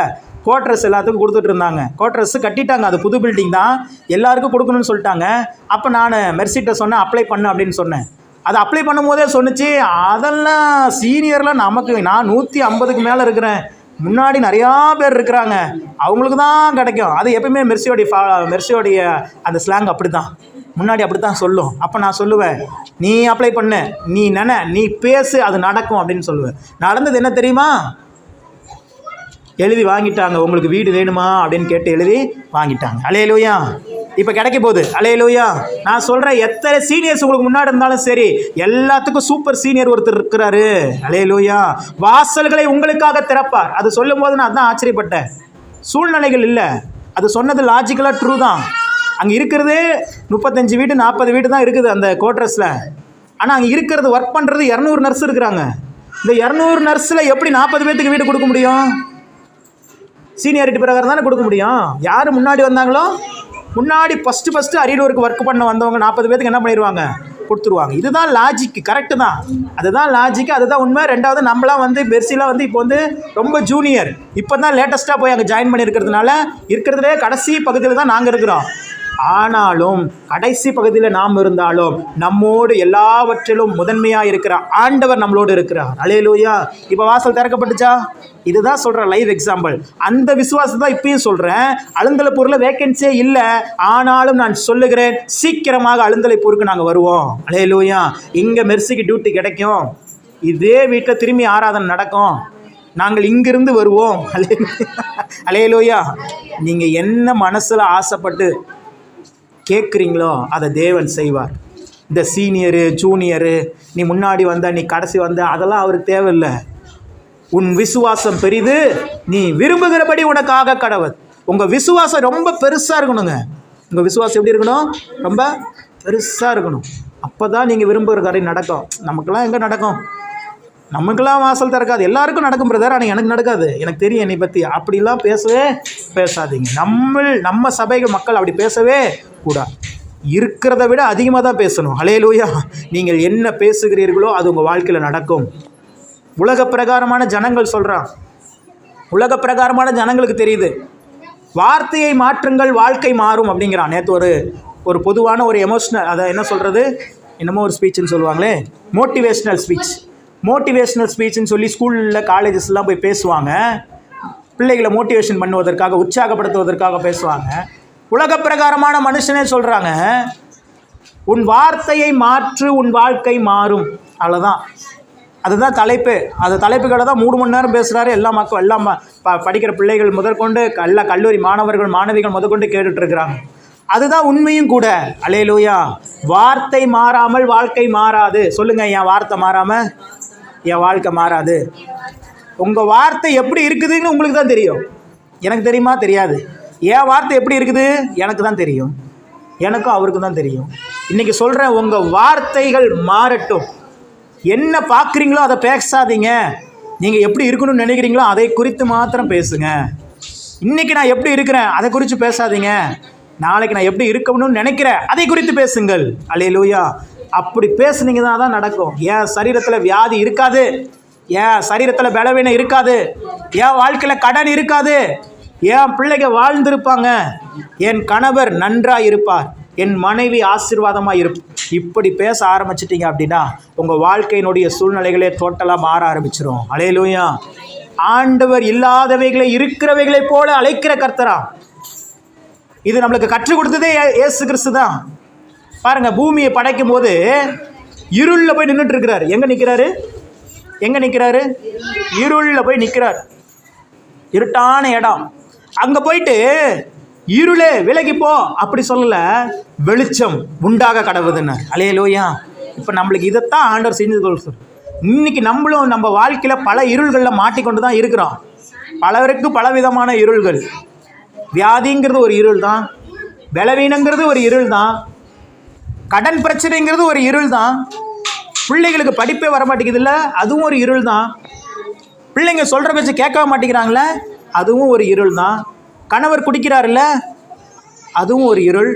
கோட்ரஸ் எல்லாத்துக்கும் கொடுத்துட்டு இருந்தாங்க. கோட்ரஸ் கட்டிட்டாங்க, அது புது பில்டிங் தான், எல்லாருக்கும் கொடுக்கணும்னு சொல்லிட்டாங்க. அப்போ நான் மெர்சிட்ட சொன்னேன், அப்ளை பண்ணு அப்படின்னு சொன்னேன். அதை அப்ளை பண்ணும் போதே சொன்னிச்சு, அதெல்லாம் சீனியர்லாம் நமக்கு, நான் 150க்கு மேலே இருக்கிறேன், முன்னாடி நிறையா பேர் இருக்கிறாங்க, அவங்களுக்கு தான் கிடைக்கும். அது எப்பவுமே மெர்சியோடைய அந்த ஸ்லாங் அப்படி தான், முன்னாடி அப்படி தான் சொல்லும். அப்போ நான் சொல்லுவேன், நீ அப்ளை பண்ணு, நீ நீ பேசு, அது நடக்கும் அப்படின்னு சொல்லுவேன். நடந்தது என்ன தெரியுமா? எழுதி வாங்கிட்டாங்க. உங்களுக்கு வீடு வேணுமா அப்படின்னு கேட்டு எழுதி வாங்கிட்டாங்க. அல்லேலூயா. இப்போ கிடைக்க போகுது. அல்லேலூயா. நான் சொல்கிறேன், எத்தனை சீனியர்ஸ் உங்களுக்கு முன்னாடி இருந்தாலும் சரி, எல்லாத்துக்கும் சூப்பர் சீனியர் ஒருத்தர் இருக்கிறாரு. அல்லேலூயா. வாசல்களை உங்களுக்காக திறப்பார். அது சொல்லும் போது நான் அதான் ஆச்சரியப்பட்டேன். சூழ்நிலைகள் இல்லை, அது சொன்னது லாஜிக்கலாக ட்ரூ தான். அங்கே இருக்கிறது 35 வீடு 40 வீடு தான் இருக்குது அந்த குவார்ட்டர்ஸில். ஆனால் அங்கே இருக்கிறது ஒர்க் பண்ணுறது 200 நர்ஸ் இருக்கிறாங்க. இந்த 200 நர்ஸில் எப்படி 40 பேர்த்துக்கு வீடு கொடுக்க முடியும்? சீனியாரிட்டி பிரகாரம் தானே கொடுக்க முடியும். யார் முன்னாடி வந்தாங்களோ, முன்னாடி ஃபஸ்ட்டு அரியலூருக்கு ஒர்க் பண்ண வந்தவங்க 40 பேர்த்துக்கு என்ன பண்ணிடுவாங்க? கொடுத்துருவாங்க. இதுதான் லாஜிக். கரெக்டு தான், அதுதான் லாஜிக், அதுதான் உண்மை. ரெண்டாவது, நம்மளாம் வந்து பெர்சிலாம் வந்து இப்போ வந்து ரொம்ப ஜூனியர், இப்போ தான் லேட்டஸ்ட்டாக போய் அங்கே ஜாயின் பண்ணியிருக்கிறதுனால இருக்கிறதுலே கடைசி பகுதியில் தான் நாங்கள் இருக்கிறோம். ஆனாலும் கடைசி பகுதியில் நாம் இருந்தாலும் நம்மோடு எல்லாவற்றிலும் முதன்மையாக இருக்கிற ஆண்டவர் நம்மளோடு இருக்கிறார். அல்லேலூயா. இப்போ வாசல் திறக்கப்பட்டுச்சா? இதுதான் சொல்கிறேன், லைவ் எக்ஸாம்பிள். அந்த விசுவாசம் தான் இப்பயும் சொல்கிறேன். அழுந்தலைப்பூரில் வேக்கன்சியே இல்லை, ஆனாலும் நான் சொல்லுகிறேன், சீக்கிரமாக அழுந்தலைப்பூருக்கு நாங்கள் வருவோம். அல்லேலூயா. இங்கே மெர்சிக்கு டியூட்டி கிடைக்கும், இதே வீட்டில் திரும்பி ஆராதனை நடக்கும், நாங்கள் இங்கிருந்து வருவோம். அல்லேலூயா. நீங்கள் என்ன மனசில் ஆசைப்பட்டு கேட்குறீங்களோ அதை தேவன் செய்வார். இந்த சீனியரு ஜூனியரு, நீ முன்னாடி வந்த, நீ கடைசி வந்த, அதெல்லாம் அவருக்கு தேவையில்லை. உன் விசுவாசம் பெரிது, நீ விரும்புகிறபடி உனக்காக கடவுள். உங்கள் விசுவாசம் ரொம்ப பெருசாக இருக்கணுங்க. உங்கள் விசுவாசம் எப்படி இருக்கணும்? ரொம்ப பெருசாக இருக்கணும். அப்போ தான் நீங்கள் விரும்புகிற காரியம் நடக்கும். நமக்கெல்லாம் எங்கே நடக்கும்? நமக்கெல்லாம் வாசல் திறக்காது. எல்லாருக்கும் நடக்கும் பிரதர், ஆனால் எனக்கு நடக்காது, எனக்கு தெரியும் என்னை பற்றி. அப்படிலாம் பேசாதீங்க. நம்ம சபைகள் மக்கள் அப்படி பேசவே கூடாது. இருக்கிறத விட அதிகமாக தான் பேசணும். அல்லேலூயா. நீங்கள் என்ன பேசுகிறீர்களோ அது உங்கள் வாழ்க்கையில் நடக்கும். உலக பிரகாரமான ஜனங்கள் சொல்கிறான், உலக பிரகாரமான ஜனங்களுக்கு தெரியுது. வார்த்தையை மாற்றுங்கள், வாழ்க்கை மாறும் அப்படிங்கிறான். நேற்று ஒரு பொதுவான ஒரு எமோஷ்னல், அதை என்ன சொல்கிறது, என்னமோ ஒரு ஸ்பீச்சுன்னு சொல்லுவாங்களே, மோட்டிவேஷ்னல் ஸ்பீச்சுன்னு சொல்லி ஸ்கூலில் காலேஜஸ்லாம் போய் பேசுவாங்க. பிள்ளைகளை மோட்டிவேஷன் பண்ணுவதற்காக, உற்சாகப்படுத்துவதற்காக பேசுவாங்க. உலக பிரகாரமான மனுஷனே சொல்கிறாங்க, உன் வார்த்தையை மாற்று, உன் வாழ்க்கை மாறும். அவ்வளோதான். அதுதான் தலைப்பு. அந்த தலைப்புகளை தான் 3 மணி நேரம் பேசுகிறாரு. எல்லா மக்கள், எல்லாம் படிக்கிற பிள்ளைகள் முதற்கொண்டு, எல்லா கல்லூரி மாணவர்கள் மாணவிகள் முதற்கொண்டு கேட்டுட்ருக்குறாங்க. அதுதான் உண்மையும் கூட. அல்லேலூயா. வார்த்தை மாறாமல் வாழ்க்கை மாறாது. சொல்லுங்கள், என் வார்த்தை மாறாமல் என் வாழ்க்கை மாறாது. உங்கள் வார்த்தை எப்படி இருக்குதுன்னு உங்களுக்கு தான் தெரியும். எனக்கு தெரியுமா? தெரியாது. என் வார்த்தை எப்படி இருக்குது எனக்கு தான் தெரியும், எனக்கும் அவருக்கு தான் தெரியும். இன்றைக்கி சொல்கிறேன், உங்கள் வார்த்தைகள் மாறட்டும். என்ன பார்க்குறீங்களோ அதை பேசாதீங்க. நீங்கள் எப்படி இருக்கணும்னு நினைக்கிறீங்களோ அதை குறித்து மாத்திரம் பேசுங்க. இன்றைக்கி நான் எப்படி இருக்கிறேன் அதை குறித்து பேசாதீங்க. நாளைக்கு நான் எப்படி இருக்கணும்னு நினைக்கிறேன் அதை குறித்து பேசுங்கள். அல்லேலூயா. அப்படி பேசுனீங்க தான் நடக்கும். என் சரீரத்தில் வியாதி இருக்காது, என் சரீரத்தில் பலவீனம் இருக்காது, என் வாழ்க்கையில் கடன் இருக்காது, என் பிள்ளைங்க வாழ்ந்திருப்பாங்க, என் கணவர் நன்றாக இருப்பார், என் மனைவி ஆசீர்வாதமாக இருப்பார். இப்படி பேச ஆரம்பிச்சிட்டிங்க அப்படின்னா உங்கள் வாழ்க்கையினுடைய சூழ்நிலைகளே டோட்டலாக மாற ஆரம்பிச்சிடும். அல்லேலூயா. ஆண்டவர் இல்லாதவைகளை இருக்கிறவைகளை போல அழைக்கிற கர்த்தரா. இது நம்மளுக்கு கற்றுக் கொடுத்ததே இயேசு கிறிஸ்து தான். பாருங்கள், பூமியை படைக்கும் போது இருளில் போய் நின்றுட்டு இருக்கிறார். எங்கே நிற்கிறாரு? இருளில் போய் நிற்கிறார். இருட்டான இடம். அங்கே போயிட்டு இருளே விலகிப்போ அப்படி சொல்லலை, வெளிச்சம் உண்டாக கடவுதுன்னார். அல்லேலூயா. இப்போ நம்மளுக்கு இதைத்தான் ஆண்டவர் செஞ்சு சொல்கிறார். இன்றைக்கி நம்மளும் நம்ம வாழ்க்கையில் பல இருள்களில் மாட்டிக்கொண்டு தான் இருக்கிறோம். பலருக்கு பலவிதமான இருள்கள். வியாதிங்கிறது ஒரு இருள் தான், பலவீனங்கிறது ஒரு இருள் தான், கடன் பிரச்சனைங்கிறது ஒரு இருள் தான், பிள்ளைகளுக்கு படிப்பே வர மாட்டேங்குது இல்லை, அதுவும் ஒரு இருள் தான், பிள்ளைங்க சொல்கிற பேச்சு கேட்க மாட்டேங்கிறாங்களே, அதுவும் ஒரு இருள் தான், கணவர் குடிக்கிறாருல்ல, அதுவும் ஒரு இருள்,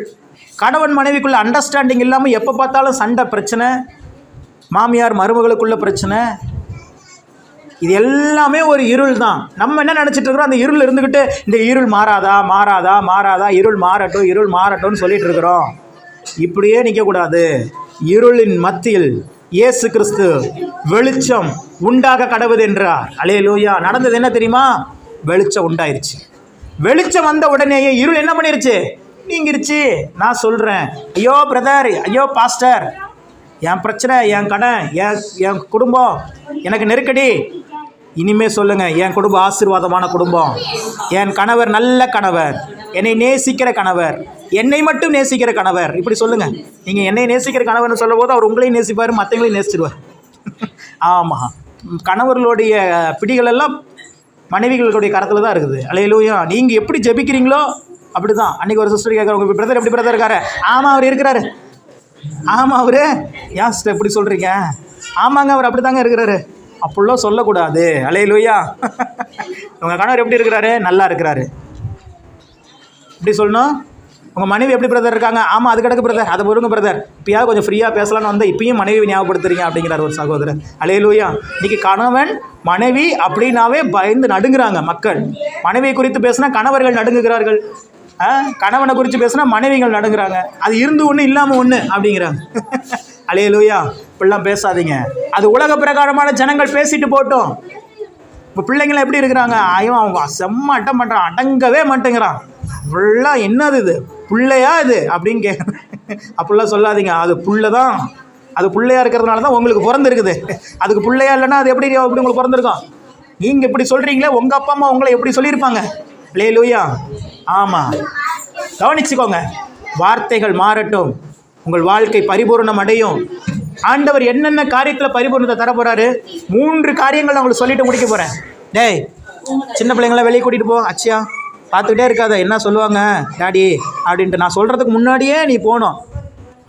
கணவன் மனைவிக்குள்ள அண்டர்ஸ்டாண்டிங் இல்லாமல் எப்போ பார்த்தாலும் சண்டை பிரச்சனை, மாமியார் மருமகளுக்குள்ள பிரச்சனை, இது எல்லாமே ஒரு இருள் தான். நம்ம என்ன நினச்சிட்டு இருக்கிறோம், அந்த இருள் இருந்துக்கிட்டு இந்த இருள் மாறாதா, இருள் மாறட்டும்னு சொல்லிட்டு இருக்கிறோம். இப்படியே நிற்கக்கூடாது. இருளின் மத்தியில் இயேசு கிறிஸ்து வெளிச்சம் உண்டாக கடவுது என்றார். அல்லேலூயா. நடந்தது என்ன தெரியுமா? வெளிச்சம் உண்டாயிருச்சு. வெளிச்சம் வந்த உடனேயே இருள் என்ன பண்ணிருச்சு? நீங்கிருச்சு. நான் சொல்கிறேன், ஐயோ பிரதர், ஐயோ பாஸ்டர், என் பிரச்சனை, என் கடன், என் குடும்பம், எனக்கு நெருக்கடி, இனிமே சொல்லுங்க, என் குடும்பம் ஆசீர்வாதமான குடும்பம், என் கணவர் நல்ல கணவர், என்னை நேசிக்கிற கணவர், என்னை மட்டும் நேசிக்கிற கணவர். இப்படி சொல்லுங்க. நீங்க என்னை நேசிக்கிற கணவர்னு சொல்லும் போது அவர் உங்களையும் நேசிப்பார், மற்றவங்களையும் நேசிச்சிடுவார். ஆமாம், கணவர்களுடைய பிடிகள் எல்லாம் மனைவிகளுடைய கரத்தில் தான் இருக்குது. அல்லேலூயா. நீங்கள் எப்படி ஜெபிக்கிறீங்களோ அப்படி தான். அன்றைக்கி ஒரு சிஸ்டர் கேட்குற, உங்கள் பிரதர் எப்படி பிரதர் இருக்காரு? ஆமாம் அவர் இருக்கிறாரு. ஆமாம் அவர் ஏன் சிஸ்டர் எப்படி சொல்கிறீங்க? ஆமாங்க அவர் அப்படி தாங்க இருக்கிறாரு. அப்படிலாம் சொல்லக்கூடாது. அல்லேலூயா. உங்கள் கணவர் எப்படி இருக்கிறாரு? நல்லா இருக்கிறாரு. இப்படி சொல்லணும். உங்கள் மனைவி எப்படி பிரதர் இருக்காங்க? ஆமாம் அது கிடக்கு பிரதர், அதை பொறுங்க பிரதர், இப்போயாவது கொஞ்சம் ஃப்ரீயாக பேசலான்னு வந்தால் இப்பயும் மனைவி ஞாபகப்படுத்துறீங்க அப்படிங்கிறார் ஒரு சகோதரர். அல்லேலூயா. இன்றைக்கி கணவன் மனைவி அப்படின்னாவே பயந்து நடுங்குறாங்க மக்கள். மனைவியை குறித்து பேசினா கணவர்கள் நடுங்குகிறார்கள், கணவனை குறித்து பேசினா மனைவிகள் நடுங்குறாங்க. அது இருந்து ஒன்று இல்லாமல் ஒன்று அப்படிங்கிறாங்க. அல்லேலூயா. இப்படிலாம் பேசாதீங்க. அது உலக பிரகாரமான ஜனங்கள் பேசிட்டு போட்டோம். இப்போ பிள்ளைங்களாம் எப்படி இருக்கிறாங்க? ஐயோ அவன் செம்ம அட்டம் பண்ணுறான், அடங்கவே மாட்டேங்கிறான், ஃபுல்லாக என்னது இது பிள்ளையா இது அப்படின்னு கேட்குறேன். அப்படிலாம் சொல்லாதீங்க. அது புள்ள தான். அது பிள்ளையா இருக்கிறதுனால தான் உங்களுக்கு பிறந்திருக்குது. அதுக்கு பிள்ளையா இல்லைன்னா அது எப்படி உங்களுக்கு பிறந்திருக்கும்? நீங்கள் இப்படி சொல்கிறீங்களே, உங்கள் அப்பா அம்மா உங்களை எப்படி சொல்லியிருப்பாங்க? அல்லேலூயா. ஆமாம், கவனிச்சுக்கோங்க. வார்த்தைகள் மாறட்டும், உங்கள் வாழ்க்கை பரிபூர்ணம் அடையும். ஆண்டவர் என்னென்ன காரியத்தில் பரிபூர்ணத்தை தர போகிறாரு? 3 காரியங்கள் நான் உங்களுக்கு சொல்லிட்டு முடிக்க போகிறேன். டேய், சின்ன பிள்ளைங்களாம் வெளியே கூட்டிகிட்டு போ, அச்சியா பார்த்துக்கிட்டே இருக்காத, என்ன சொல்லுவாங்க டாடி அப்படின்ட்டு. நான் சொல்கிறதுக்கு முன்னாடியே நீ போகணும்.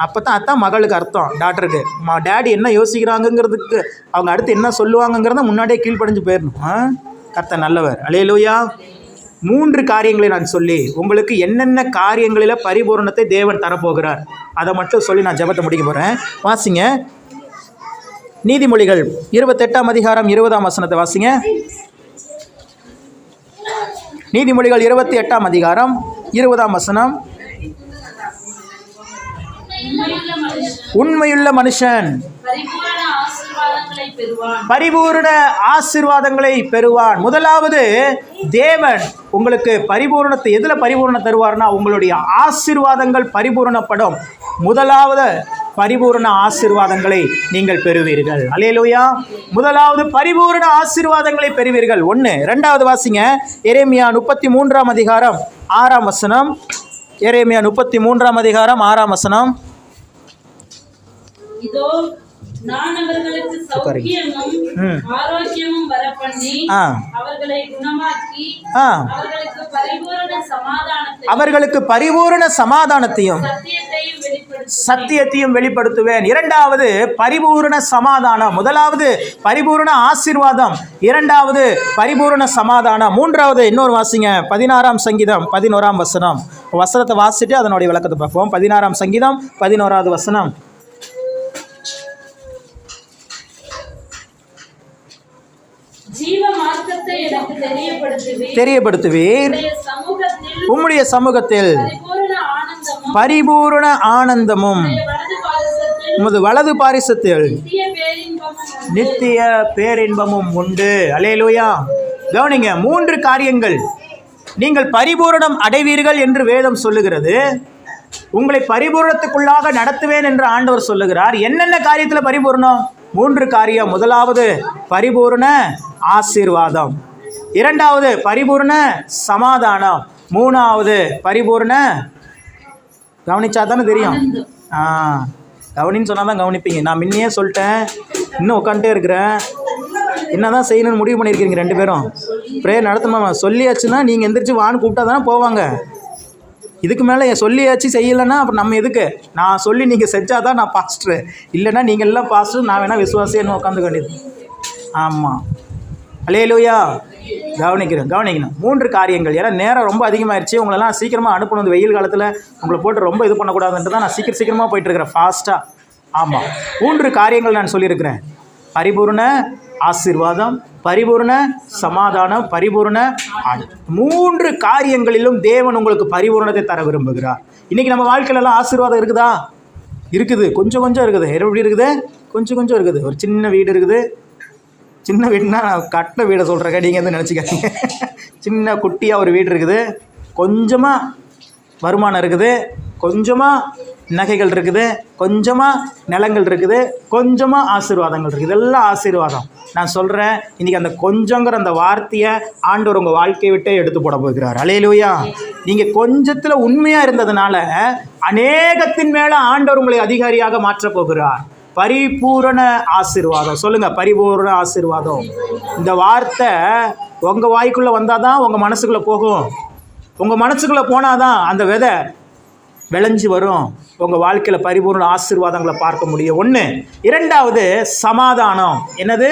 அப்போ தான் அதான் மகளுக்கு அர்த்தம், டாக்டருக்கு. டேடி என்ன யோசிக்கிறாங்கங்கிறதுக்கு, அவங்க அடுத்து என்ன சொல்லுவாங்கங்கிறத முன்னாடியே கீழ்ப்படிஞ்சு போயிடணும். கர்த்தர் நல்லவர். அல்லேலூயா. 3 காரியங்களை நான் சொல்லி உங்களுக்கு என்னென்ன காரியங்களில் பரிபூரணத்தை தேவன் தரப்போகிறார் அதை மட்டும் சொல்லி நான் ஜெபத்தை முடிக்க போகிறேன். வாசிங்க, நீதிமொழிகள் 28ஆம் அதிகாரம் 20ஆம் வசனத்தை வாசிங்க. நீதிமொழிகள் 28ஆம் அதிகாரம் 20ஆம் வசனம். உண்மையுள்ள மனுஷன் பரிபூர்ண ஆசீர்வாதங்களை பெறுவான். முதலாவது, தேவன் உங்களுக்கு பரிபூர்ணத்தை எதில் பரிபூர்ணம் தருவார்னா உங்களுடைய ஆசீர்வாதங்கள் பரிபூர்ணப்படும். முதலாவது பரிபூர்ண ஆசீர்வாதங்களை நீங்கள் பெறுவீர்கள். அல்லேலூயா. முதலாவது பரிபூர்ண ஆசீர்வாதங்களை பெறுவீர்கள். 1. 2வது வாசிங்க, எரேமியா 33ஆம் அதிகாரம் 6ஆம் வசனம். எரேமியா 33ஆம் அதிகாரம் 6ஆம் வசனம். இதோ நான் அவர்களுக்கு சௌக்கியமும் ஆரோக்கியமும் வரப்பண்ணி அவர்களை குணமாக்கி அவர்களுக்கு பரிபூரண சமாதானத்தையும் சத்தியத்தையும் வெளிப்படுத்துவேன். 2வது பரிபூரண சமாதானம். முதலாவது பரிபூரண ஆசீர்வாதம், 2வது பரிபூரண சமாதானம். 3வது இன்னொரு வாசிங்க, 16ஆம் சங்கீதம் 11ஆம் வசனம். வசனத்தை வாசிட்டு அதனுடைய விளக்கத்தை பார்ப்போம். 16ஆம் சங்கீதம் 11வது வசனம். தெரியப்படுத்துவீர், உம்முடைய சமூகத்தில் பரிபூரண ஆனந்தமும் உமது வலது பாரிசத்தில் நித்திய பேரின்பமும் உண்டு. அல்லேலூயா. கவனிங்க, 3 காரியங்கள் நீங்கள் பரிபூரணம் அடைவீர்கள் என்று வேதம் சொல்லுகிறது. உங்களை பரிபூரணத்துக்குள்ளாக நடத்துவேன் என்று ஆண்டவர் சொல்லுகிறார். என்னென்ன காரியத்தில் பரிபூரணம்? 3 காரியம். முதலாவது பரிபூரண ஆசீர்வாதம், 2வது பரிபூர்ண சமாதானம், 3வது பரிபூர்ண, கவனிச்சா தானே தெரியும். கவனின்னு சொன்னால் தான் கவனிப்பீங்க. நான் முன்னையே சொல்லிட்டேன், இன்னும் உட்காந்துட்டே இருக்கிறேன். என்ன தான் செய்யணும்னு முடிவு பண்ணியிருக்கீங்க 2 பேரும். ப்ரேயர் நடத்தணுமா? சொல்லியாச்சுன்னா நீங்கள் எந்திரிச்சு வான்னு கூப்பிட்டா தானே போவாங்க. இதுக்கு மேலே சொல்லியாச்சு செய்யலைன்னா அப்புறம் நம்ம எதுக்கு? நான் சொல்லி நீங்கள் செஞ்சால் தான் நான் பாஸ்டரு, இல்லைன்னா நீங்கள் எல்லாம் பாஸ்டர், நான் வேணால் விசுவாசின்னு உட்காந்து வேண்டியது. ஆமாம். அல்லேலூயா. கவனிக்கணும். 3 காரியங்கள். ஏன்னா நேரம் ரொம்ப அதிகமாகிடுச்சு. உங்களெல்லாம் சீக்கிரமாக அனுப்பணும். இந்த வெயில் காலத்தில் உங்களை போட்டு ரொம்ப இது பண்ணக்கூடாதுன்ட்டு தான் நான் சீக்கிரமாக போயிட்டுருக்கிறேன், ஃபாஸ்ட்டாக. ஆமாம், 3 காரியங்கள் நான் சொல்லியிருக்கிறேன். பரிபூர்ண ஆசீர்வாதம், பரிபூர்ண சமாதானம், பரிபூர்ண 3 காரியங்களிலும் தேவன் உங்களுக்கு பரிபூர்ணத்தை தர விரும்புகிறார். இன்றைக்கி நம்ம வாழ்க்கையிலலாம் ஆசீர்வாதம் இருக்குதா? இருக்குது, கொஞ்சம் கொஞ்சம் இருக்குது. எப்படி இருக்குது? கொஞ்சம் கொஞ்சம் இருக்குது. ஒரு சின்ன வீடு இருக்குது. சின்ன வீடுனா நான் கட்டின வீடை சொல்கிறேன், நீங்கள் வந்து நினச்சிக்காதீங்க. சின்ன குட்டியாக ஒரு வீடு இருக்குது, கொஞ்சமாக வருமானம் இருக்குது, கொஞ்சமாக நகைகள் இருக்குது, கொஞ்சமாக நிலங்கள் இருக்குது, கொஞ்சமாக ஆசீர்வாதங்கள் இருக்குது. இதெல்லாம் ஆசீர்வாதம். நான் சொல்கிறேன், இன்றைக்கி அந்த கொஞ்சங்கிற அந்த வார்த்தையை ஆண்டவர் உங்கள் வாழ்க்கையை விட்டே எடுத்து போட போகிறார். அல்லேலூயா. நீங்கள் கொஞ்சத்தில் உண்மையாக இருந்ததுனால அநேகத்தின் மேலே ஆண்டவர் உங்களை அதிகாரியாக மாற்றப் போகிறார். பரிபூரண ஆசீர்வாதம். சொல்லுங்கள், பரிபூரண ஆசீர்வாதம். இந்த வார்த்தை உங்கள் வாய்க்குள்ளே வந்தால் தான் உங்கள் மனசுக்குள்ளே போகும். உங்கள் மனசுக்குள்ளே போனால் தான் அந்த விதை விளைஞ்சி வரும். உங்கள் வாழ்க்கையில் பரிபூர்ண ஆசீர்வாதங்களை பார்க்க முடியும். ஒன்று. இரண்டாவது, சமாதானம். என்னது?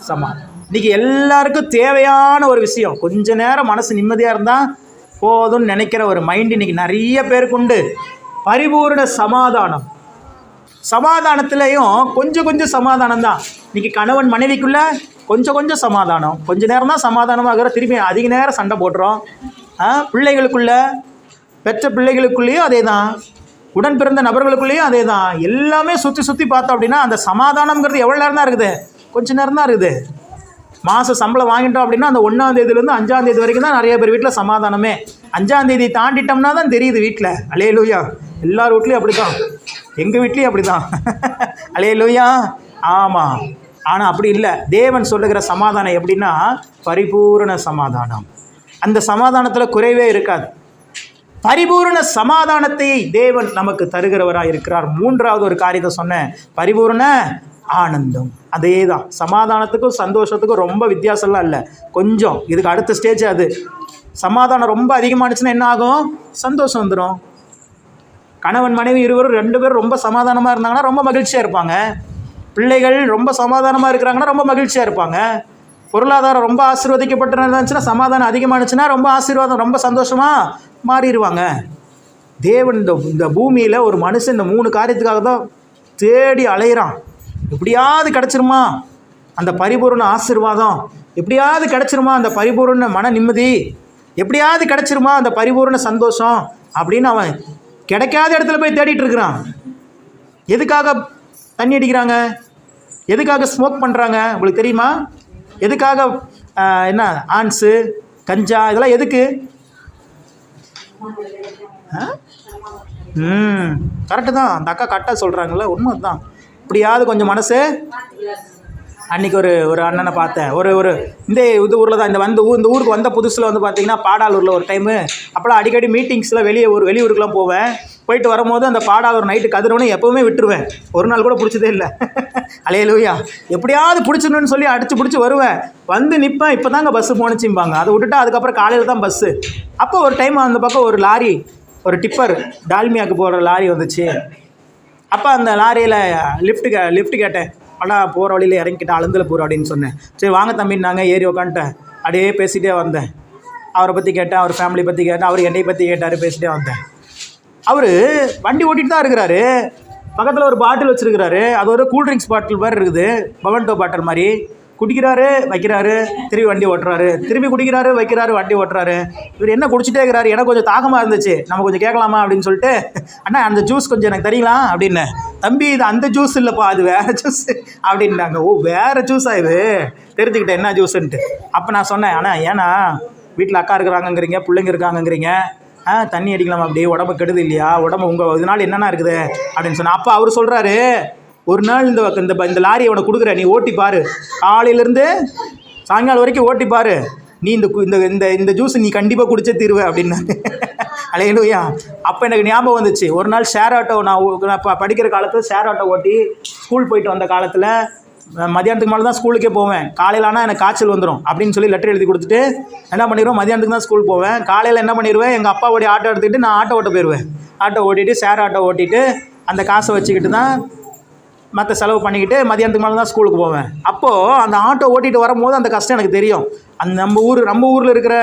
சமாதானம். இன்றைக்கி எல்லாருக்கும் தேவையான ஒரு விஷயம். கொஞ்ச நேரம் மனசு நிம்மதியாக இருந்தால் போதும்னு நினைக்கிற ஒரு மைண்ட் இன்றைக்கி நிறைய பேருக்கு உண்டு. பரிபூர்ண சமாதானம். சமாதானத்துலேயும் கொஞ்சம் கொஞ்சம் சமாதானம் தான். இன்றைக்கி கணவன் மனைவிக்குள்ளே கொஞ்சம் சமாதானம். கொஞ்ச நேரம் தான் சமாதானமாகிற, திரும்பி அதிக நேரம் சண்டை போடுறோம். பிள்ளைகளுக்குள்ளே, பெற்ற பிள்ளைகளுக்குள்ளேயும் அதே தான், உடன் பிறந்த நபர்களுக்குள்ளேயும் அதே தான். எல்லாமே சுற்றி பார்த்தோம் அப்படின்னா அந்த சமாதானம்ங்கிறது எவ்வளோ நேரம் தான் இருக்குது? கொஞ்சம் நேரம் தான் இருக்குது. மாதம் சம்பளம் வாங்கிட்டோம் அப்படின்னா அந்த 1ஆம் தேதியிலேருந்து 5ஆம் தேதி வரைக்கும் தான் நிறைய பேர் வீட்டில் சமாதானமே. 5ஆம் தேதி தாண்டிட்டோம்னா தான் தெரியுது வீட்டில். அல்லேலூயா. எல்லார் வீட்லேயும் அப்படி தான், எங்கள் வீட்லேயும் அப்படி தான். அல்லேலூயா. ஆமாம். ஆனால் அப்படி இல்லை. தேவன் சொல்லுகிற சமாதானம் எப்படின்னா பரிபூரண சமாதானம். அந்த சமாதானத்தில் குறைவே இருக்காது. பரிபூர்ண சமாதானத்தை தேவன் நமக்கு தருகிறவராக இருக்கிறார். மூன்றாவது ஒரு காரியத்தை சொன்னேன், பரிபூர்ண ஆனந்தம். அதே தான். சமாதானத்துக்கும் சந்தோஷத்துக்கும் ரொம்ப வித்தியாசம்லாம் இல்லை, கொஞ்சம். இதுக்கு அடுத்த ஸ்டேஜ் அது. சமாதானம் ரொம்ப அதிகமானுச்சுன்னா என்ன ஆகும்? சந்தோஷம் வந்துடும். கணவன் மனைவி இருவரும் 2 பேரும் ரொம்ப சமாதானமாக இருந்தாங்கன்னா ரொம்ப மகிழ்ச்சியாக இருப்பாங்க. பிள்ளைகள் ரொம்ப சமாதானமாக இருக்கிறாங்கன்னா ரொம்ப மகிழ்ச்சியாக இருப்பாங்க. பொருளாதாரம் ரொம்ப ஆசீர்வதிக்கப்பட்டு இருந்துச்சுன்னா, சமாதானம் அதிகமானுச்சுன்னா ரொம்ப ஆசீர்வாதம், ரொம்ப சந்தோஷமாக மாறிடுவாங்க. தேவன் இந்த பூமியில் ஒரு மனுஷன் இந்த 3 காரியத்துக்காக தான் தேடி அலையிறான். எப்படியாவது கிடச்சிருமா அந்த பரிபூர்ண ஆசீர்வாதம், எப்படியாவது கிடச்சிருமா அந்த பரிபூர்ண மன நிம்மதி, எப்படியாவது கிடச்சிருமா அந்த பரிபூர்ண சந்தோஷம் அப்படின்னு அவன் கிடைக்காத இடத்துல போய் தேடிட்டு இருக்கிறான். எதுக்காக தண்ணி அடிக்கிறாங்க? எதுக்காக ஸ்மோக் பண்ணுறாங்க? உங்களுக்கு தெரியுமா? எதுக்காக என்ன ஆன்ஸு, கஞ்சா, இதெல்லாம் எதுக்கு? கரெக்டு தான். அந்த அக்கா கரெக்டாக சொல்கிறாங்களே, உண்மை தான். இப்படியாவது கொஞ்சம் மனசு. அன்றைக்கி ஒரு அண்ணனை பார்த்தேன். ஒரு இந்த ஊரில் தான் இந்த ஊருக்கு வந்த புதுசில் வந்து பார்த்திங்கன்னா பாடாலூரில் ஒரு டைமு. அப்போலாம் அடிக்கடி மீட்டிங்ஸில் வெளியூருக்குலாம் போவேன். போயிட்டு வரும்போது அந்த பாடாலூர் நைட்டு கதிரவனை எப்போவுமே விட்டுருவேன். ஒரு நாள் கூட பிடிச்சதே இல்லை. அல்லேலூயா. எப்படியாவது பிடிச்சிடணுன்னு சொல்லி அடித்து பிடிச்சி வருவேன். வந்து நிற்பேன். இப்போ தாங்க பஸ்ஸு போணுச்சிம்பாங்க. அதை விட்டுட்டா அதுக்கப்புறம் காலையில் தான் பஸ்ஸு. அப்போ ஒரு டைம் அந்த பக்கம் ஒரு லாரி, ஒரு டிப்பர் டால்மியாவுக்கு போகிற லாரி வந்துச்சு. அப்போ அந்த லாரியில் லிஃப்ட் கேட்டேன். ஆனால் போகிற வழியில் இறங்கிக்கிட்டேன், அழுந்தில் போகிற அப்படின்னு சொன்னேன். சரி வாங்க தம்பின்னாங்க. ஏறி உக்காந்துட்டேன். அப்படியே பேசிகிட்டே வந்தேன். அவரை பற்றி கேட்டேன், அவர் ஃபேமிலி பற்றி கேட்டேன், அவர் என்னை பற்றி கேட்டார். பேசிகிட்டே வந்தேன். அவர் வண்டி ஓட்டிகிட்டு தான் இருக்கிறாரு. பக்கத்தில் ஒரு பாட்டில் வச்சுருக்கிறாரு. அது ஒரு கூல்ட்ரிங்க்ஸ் பாட்டில் மாதிரி இருக்குது, பவன்டோ பாட்டில் மாதிரி. குடிக்கிறாரு, வைக்கிறாரு, திரும்பி வண்டி ஓட்டுறாரு, திரும்பி குடிக்கிறாரு, வைக்கிறாரு, வண்டி ஓட்டுறாரு. இவர் என்ன குடிச்சிட்டே இருக்கிறாரு. எனக்கு கொஞ்சம் தாகமாக இருந்துச்சு, நம்ம கொஞ்சம் கேட்கலாமா அப்படின்னு சொல்லிட்டு, அண்ணா அந்த ஜூஸ் கொஞ்சம் எனக்கு தரீங்களா அப்படின்னு. தம்பி இது அந்த ஜூஸ் இல்லைப்பா, அது வேறு ஜூஸ் அப்படின்ட்டாங்க. ஓ வேறு ஜூஸா இது, தெரிஞ்சுக்கிட்டேன் என்ன ஜூஸுன்ட்டு. அப்போ நான் சொன்னேன், அண்ணா ஏன்னா வீட்டில் அக்கா இருக்கிறாங்கங்கிறீங்க, பிள்ளைங்க இருக்காங்கங்கிறீங்க, தண்ணி அடிக்கலாம், அப்படி உடம்பு கெடுது இல்லையா, உடம்பு உங்கள் இதனால் என்னென்ன இருக்குது அப்படின்னு சொன்னேன். அப்போ அவர் சொல்கிறாரு, ஒரு நாள் இந்த லாரியை உனக்கு கொடுக்குறேன், நீ ஓட்டி பாரு, காலையிலேருந்து சாயங்காலம் வரைக்கும் ஓட்டி பாரு, நீ இந்த ஜூஸ் நீ கண்டிப்பாக குடிச்சே தீருவே அப்படின்னாரு. அல்லேலூயா. அப்போ எனக்கு ஞாபகம் வந்துச்சு. ஒரு நாள் ஷேர் ஆட்டோ, நான் படிக்கிற காலத்தில் ஷேர் ஆட்டோ ஓட்டி ஸ்கூல் போயிட்டு வந்த காலத்தில் மதியானத்துக்கு மேலே தான் ஸ்கூலுக்கே போவேன். காலையில் ஆனால் எனக்கு காய்ச்சல் வந்துடும் அப்படின்னு சொல்லி லெட்டர் எழுதி கொடுத்துட்டு என்ன பண்ணிடுவேன், மதியானத்துக்கு தான் ஸ்கூல் போவேன். காலையில் என்ன பண்ணிடுவேன், எங்கள் அப்பாவோடைய ஆட்டோ எடுத்துக்கிட்டு நான் ஆட்டோ ஓட்ட போயிடுவேன். ஆட்டோ ஓட்டிட்டு ஷேர் ஆட்டோ ஓட்டிட்டு அந்த காசை வச்சுக்கிட்டு தான் மற்ற செலவு பண்ணிக்கிட்டு மதியானத்துக்கு மேலே தான் ஸ்கூலுக்கு போவேன். அப்போது அந்த ஆட்டோ ஓட்டிகிட்டு வரும்போது அந்த கஷ்டம் எனக்கு தெரியும். அந்த நம்ம ஊரில் இருக்கிற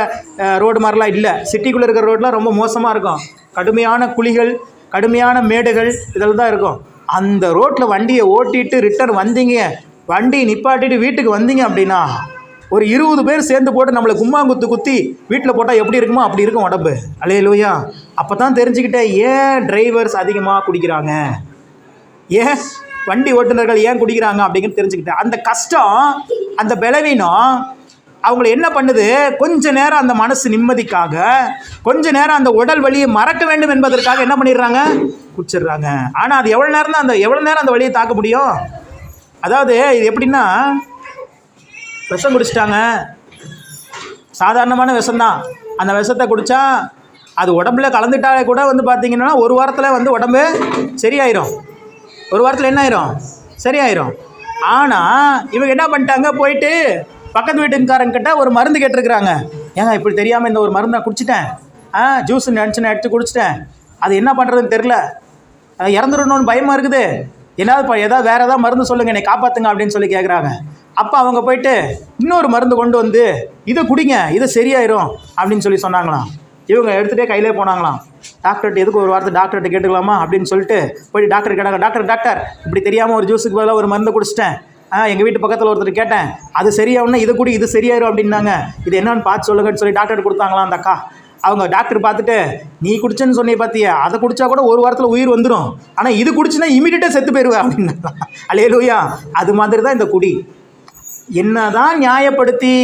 ரோடு மாதிரிலாம் இல்லை. சிட்டிக்குள்ளே இருக்கிற ரோடெலாம் ரொம்ப மோசமாக இருக்கும். கடுமையான குழிகள், கடுமையான மேடுகள், இதில் தான் இருக்கும். அந்த ரோட்டில் வண்டியை ஓட்டிட்டு ரிட்டர்ன் வந்தீங்க, வண்டியை நிப்பாட்டிட்டு வீட்டுக்கு வந்தீங்க அப்படின்னா ஒரு 20 பேர் சேர்ந்து போட்டு நம்மளை கும்மாங்குத்து குத்தி வீட்டில் போட்டால் எப்படி இருக்குமோ அப்படி இருக்கும் உடம்பு. அல்லேலூயா. அப்போ தான் தெரிஞ்சுக்கிட்டேன் ஏன் டிரைவர்ஸ் அதிகமாக குடிக்கிறாங்க, ஏன் வண்டி ஓட்டுநர்கள் ஏன் குடிக்கிறாங்க அப்படிங்கிறது தெரிஞ்சுக்கிட்டேன். அந்த கஷ்டம், அந்த பலவீனம் அவங்கள என்ன பண்ணுது, கொஞ்ச நேரம் அந்த மனசு நிம்மதிக்காக, கொஞ்ச நேரம் அந்த உடல் வலியை மறக்க வேண்டும் என்பதற்காக என்ன பண்ணிடுறாங்க, குடிச்சிடுறாங்க. ஆனால் அது எவ்வளோ நேரம் அந்த வலியை தாக்க முடியும்? அதாவது இது எப்படின்னா, விஷம் குடிச்சிட்டாங்க, சாதாரணமான விஷம்தான். அந்த விஷத்தை குடித்தா அது உடம்புல கலந்துட்டாலே கூட பார்த்தீங்கன்னா ஒரு வாரத்தில் உடம்பு சரியாயிரும். ஒரு வாரத்தில் என்ன ஆயிரும், சரியாயிரும். ஆனால் இவங்க என்ன பண்ணிட்டாங்க, போயிட்டு பக்கத்து வீட்டுக்காரங்கிட்ட ஒரு மருந்து கேட்டிருக்கிறாங்க. ஏங்க இப்படி தெரியாமல் இந்த ஒரு மருந்து நான் குடிச்சிட்டேன், ஜூஸ் நினச்சி எடுத்து குடிச்சிட்டேன், அது என்ன பண்ணுறதுன்னு தெரில, இறந்துடணும்னு பயமாக இருக்குது, ஏதாவது வேறு ஏதாவது மருந்து சொல்லுங்கள், என்னை காப்பாற்றுங்க அப்படின்னு சொல்லி கேட்குறாங்க. அப்போ அவங்க போயிட்டு இன்னொரு மருந்து கொண்டு வந்து இதை குடிங்க, இது சரியாயிரும் அப்படின்னு சொல்லி சொன்னாங்களாம். இவங்க எடுத்துகிட்டே கையிலே போனாங்களாம். டாக்டர்கிட்ட எதுக்கு ஒரு வாரத்தை டாக்டர்கிட்ட கேட்டுக்கலாமா அப்படின்னு சொல்லிட்டு போயிட்டு டாக்டர் கேட்டாங்க. டாக்டர் இப்படி தெரியாமல் ஒரு ஜூஸுக்கு பதிலாக ஒரு மருந்து குடிச்சிட்டேன், எங்கள் வீட்டு பக்கத்தில் ஒருத்தர் கேட்டேன், அது சரியாகும்னா இதை கூடி இது சரியாயிரும் அப்படின்னாங்க, இது என்னன்னு பார்த்து சொல்லுங்கன்னு சொல்லி டாக்டர் கொடுத்தாங்களாம் அந்த அக்கா. அவங்க டாக்டர் பார்த்துட்டு, நீ குடிச்சேன்னு சொன்னி பார்த்தியா, அதை குடித்தா கூட ஒரு வாரத்தில் உயிர் வந்துடும், ஆனால் இது குடிச்சுன்னா இமீடியட்டாக செத்து போயிடுவேன் அப்படின்னா. அல்லேலூயா. அது மாதிரி தான் இந்த குடி. என்னதான் நியாயப்படுத்தி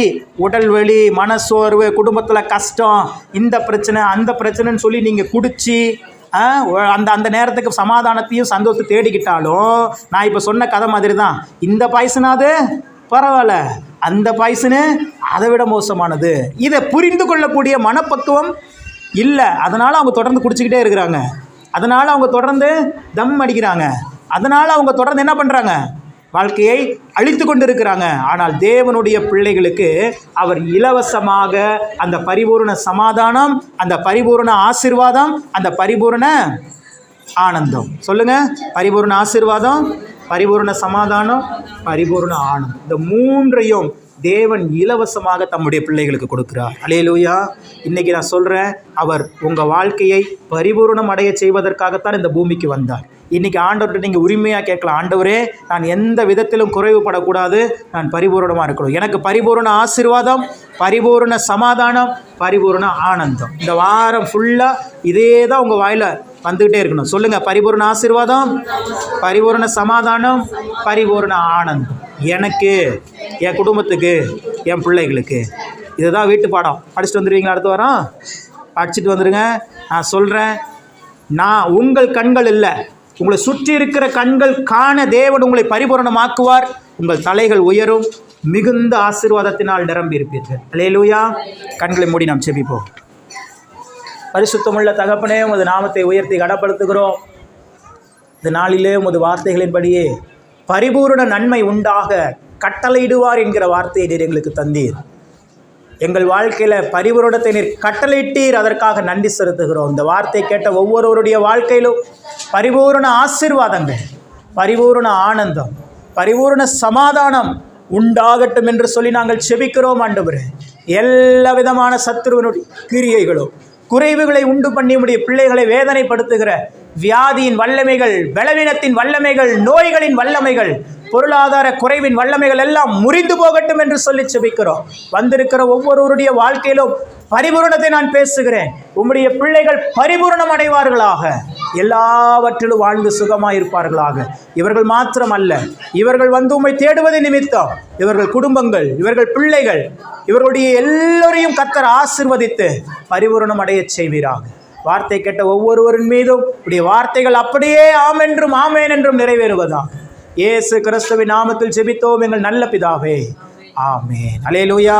உடல் வலி, மனசோர்வு, குடும்பத்தில் கஷ்டம், இந்த பிரச்சனை அந்த பிரச்சனைன்னு சொல்லி நீங்கள் குடிச்சு அந்த நேரத்துக்கு சமாதானத்தையும் சந்தோஷத்தை தேடிக்கிட்டாலும், நான் இப்போ சொன்ன கதை மாதிரி தான். இந்த பாய்சனாது பரவாயில்ல, அந்த பாய்சனு அதை விட மோசமானது. இதை புரிந்து கொள்ளக்கூடிய மனப்பக்குவம் இல்லை. அதனால் அவங்க தொடர்ந்து குடிச்சிக்கிட்டே இருக்கிறாங்க, அதனால் அவங்க தொடர்ந்து தம் அடிக்கிறாங்க, அதனால் அவங்க தொடர்ந்து என்ன பண்ணுறாங்க, வாழ்க்கையை அழித்து கொண்டு இருக்கிறாங்க. ஆனால் தேவனுடைய பிள்ளைகளுக்கு அவர் இலவசமாக அந்த பரிபூர்ண சமாதானம், அந்த பரிபூர்ண ஆசீர்வாதம், அந்த பரிபூர்ண ஆனந்தம், சொல்லுங்க, பரிபூர்ண ஆசீர்வாதம், பரிபூர்ண சமாதானம், பரிபூர்ண ஆனந்தம், இந்த மூன்றையும் தேவன் இலவசமாக தம்முடைய பிள்ளைகளுக்கு கொடுக்கிறார். அல்லேலூயா. இன்றைக்கி நான் சொல்கிறேன், அவர் உங்கள் வாழ்க்கையை பரிபூர்ணம் அடைய செய்வதற்காகத்தான் இந்த பூமிக்கு வந்தார். இன்றைக்கி ஆண்டவர்கிட்ட நீங்கள் உரிமையாக கேட்கலாம், ஆண்டவரே நான் எந்த விதத்திலும் குறைவுபடக்கூடாது, நான் பரிபூர்ணமாக இருக்கணும், எனக்கு பரிபூர்ண ஆசீர்வாதம், பரிபூர்ண சமாதானம், பரிபூர்ண ஆனந்தம். இந்த வாரம் ஃபுல்லாக இதே தான் உங்கள் வாயில் வந்துக்கிட்டே இருக்கணும். சொல்லுங்கள், பரிபூர்ண ஆசீர்வாதம், பரிபூர்ண சமாதானம், பரிபூர்ண ஆனந்தம், எனக்கு, என் குடும்பத்துக்கு, என் பிள்ளைகளுக்கு. இதுதான் வீட்டு பாடம். படிச்சுட்டு வந்துடுவீங்களா? அடுத்த வாரம் படிச்சுட்டு வந்துடுங்க. நான் சொல்கிறேன், நான் உங்கள் கண்கள் இல்லை, உங்களை சுற்றி இருக்கிற கண்கள் காண தேவன் உங்களை பரிபூரணமாக்குவார். உங்கள் தலைகள் உயரும், மிகுந்த ஆசீர்வாதத்தினால் நிரம்பி இருப்பீர்கள். அல்லேலூயா. கண்களை மூடி நாம் செபிப்போம். பரிசுத்தமுள்ள தகப்பனே, உமது நாமத்தை உயர்த்தி கனப்படுத்துகிறோம். இந்த நாளிலே உமது வார்த்தைகளின்படியே பரிபூர்ண நன்மை உண்டாக கட்டளையிடுவார் என்கிற வார்த்தையை நீர் எங்களுக்கு தந்தீர். எங்கள் வாழ்க்கையில் பரிபூரணத்தை நீர் கட்டளையிட்டீர், அதற்காக நன்றி செலுத்துகிறோம். இந்த வார்த்தை கேட்ட ஒவ்வொருவருடைய வாழ்க்கையிலும் பரிபூர்ண ஆசீர்வாதங்கள், பரிபூர்ண ஆனந்தம், பரிபூர்ண சமாதானம் உண்டாகட்டும் என்று சொல்லி நாங்கள் செபிக்கிறோம். ஆண்டவரே, எல்லா விதமான சத்துருவனுடைய கிரியைகளும் குறைவுகளை உண்டு பண்ணி உடைய பிள்ளைகளை வேதனைப்படுத்துகிற வியாதியின் வல்லமைகள், பலவீனத்தின் வல்லமைகள், நோய்களின் வல்லமைகள், பொருளாதார குறைவின் வல்லமைகள் எல்லாம் முறிந்து போகட்டும் என்று சொல்லி செபிக்கிறோம். வந்திருக்கிற ஒவ்வொருவருடைய வாழ்க்கையிலும் பரிபூரணத்தை நான் பேசுகிறேன். உம்முடைய பிள்ளைகள் பரிபூரணம் அடைவார்களாக, எல்லாவற்றிலும் வாழ்ந்து சுகமாயிருப்பார்களாக. இவர்கள் மாத்திரமல்ல, இவர்கள் வந்து உம்மை தேடுவது நிமித்தம் இவர்கள் குடும்பங்கள், இவர்கள் பிள்ளைகள், இவர்களுடைய எல்லோரையும் கர்த்தர் ஆசீர்வதித்து பரிபூரணம் அடைய செய்வீராக. வார்த்தை கேட்ட ஒவ்வொருவரின் மீதும் உடைய வார்த்தைகள் அப்படியே ஆம் என்றும் ஆமேன் என்றும் நிறைவேறுவதாக. இயேசு கிறிஸ்துவின் நாமத்தில் ஜெபித்தோம் எங்கள் நல்ல பிதாவே, ஆமேன். அல்லேலூயா.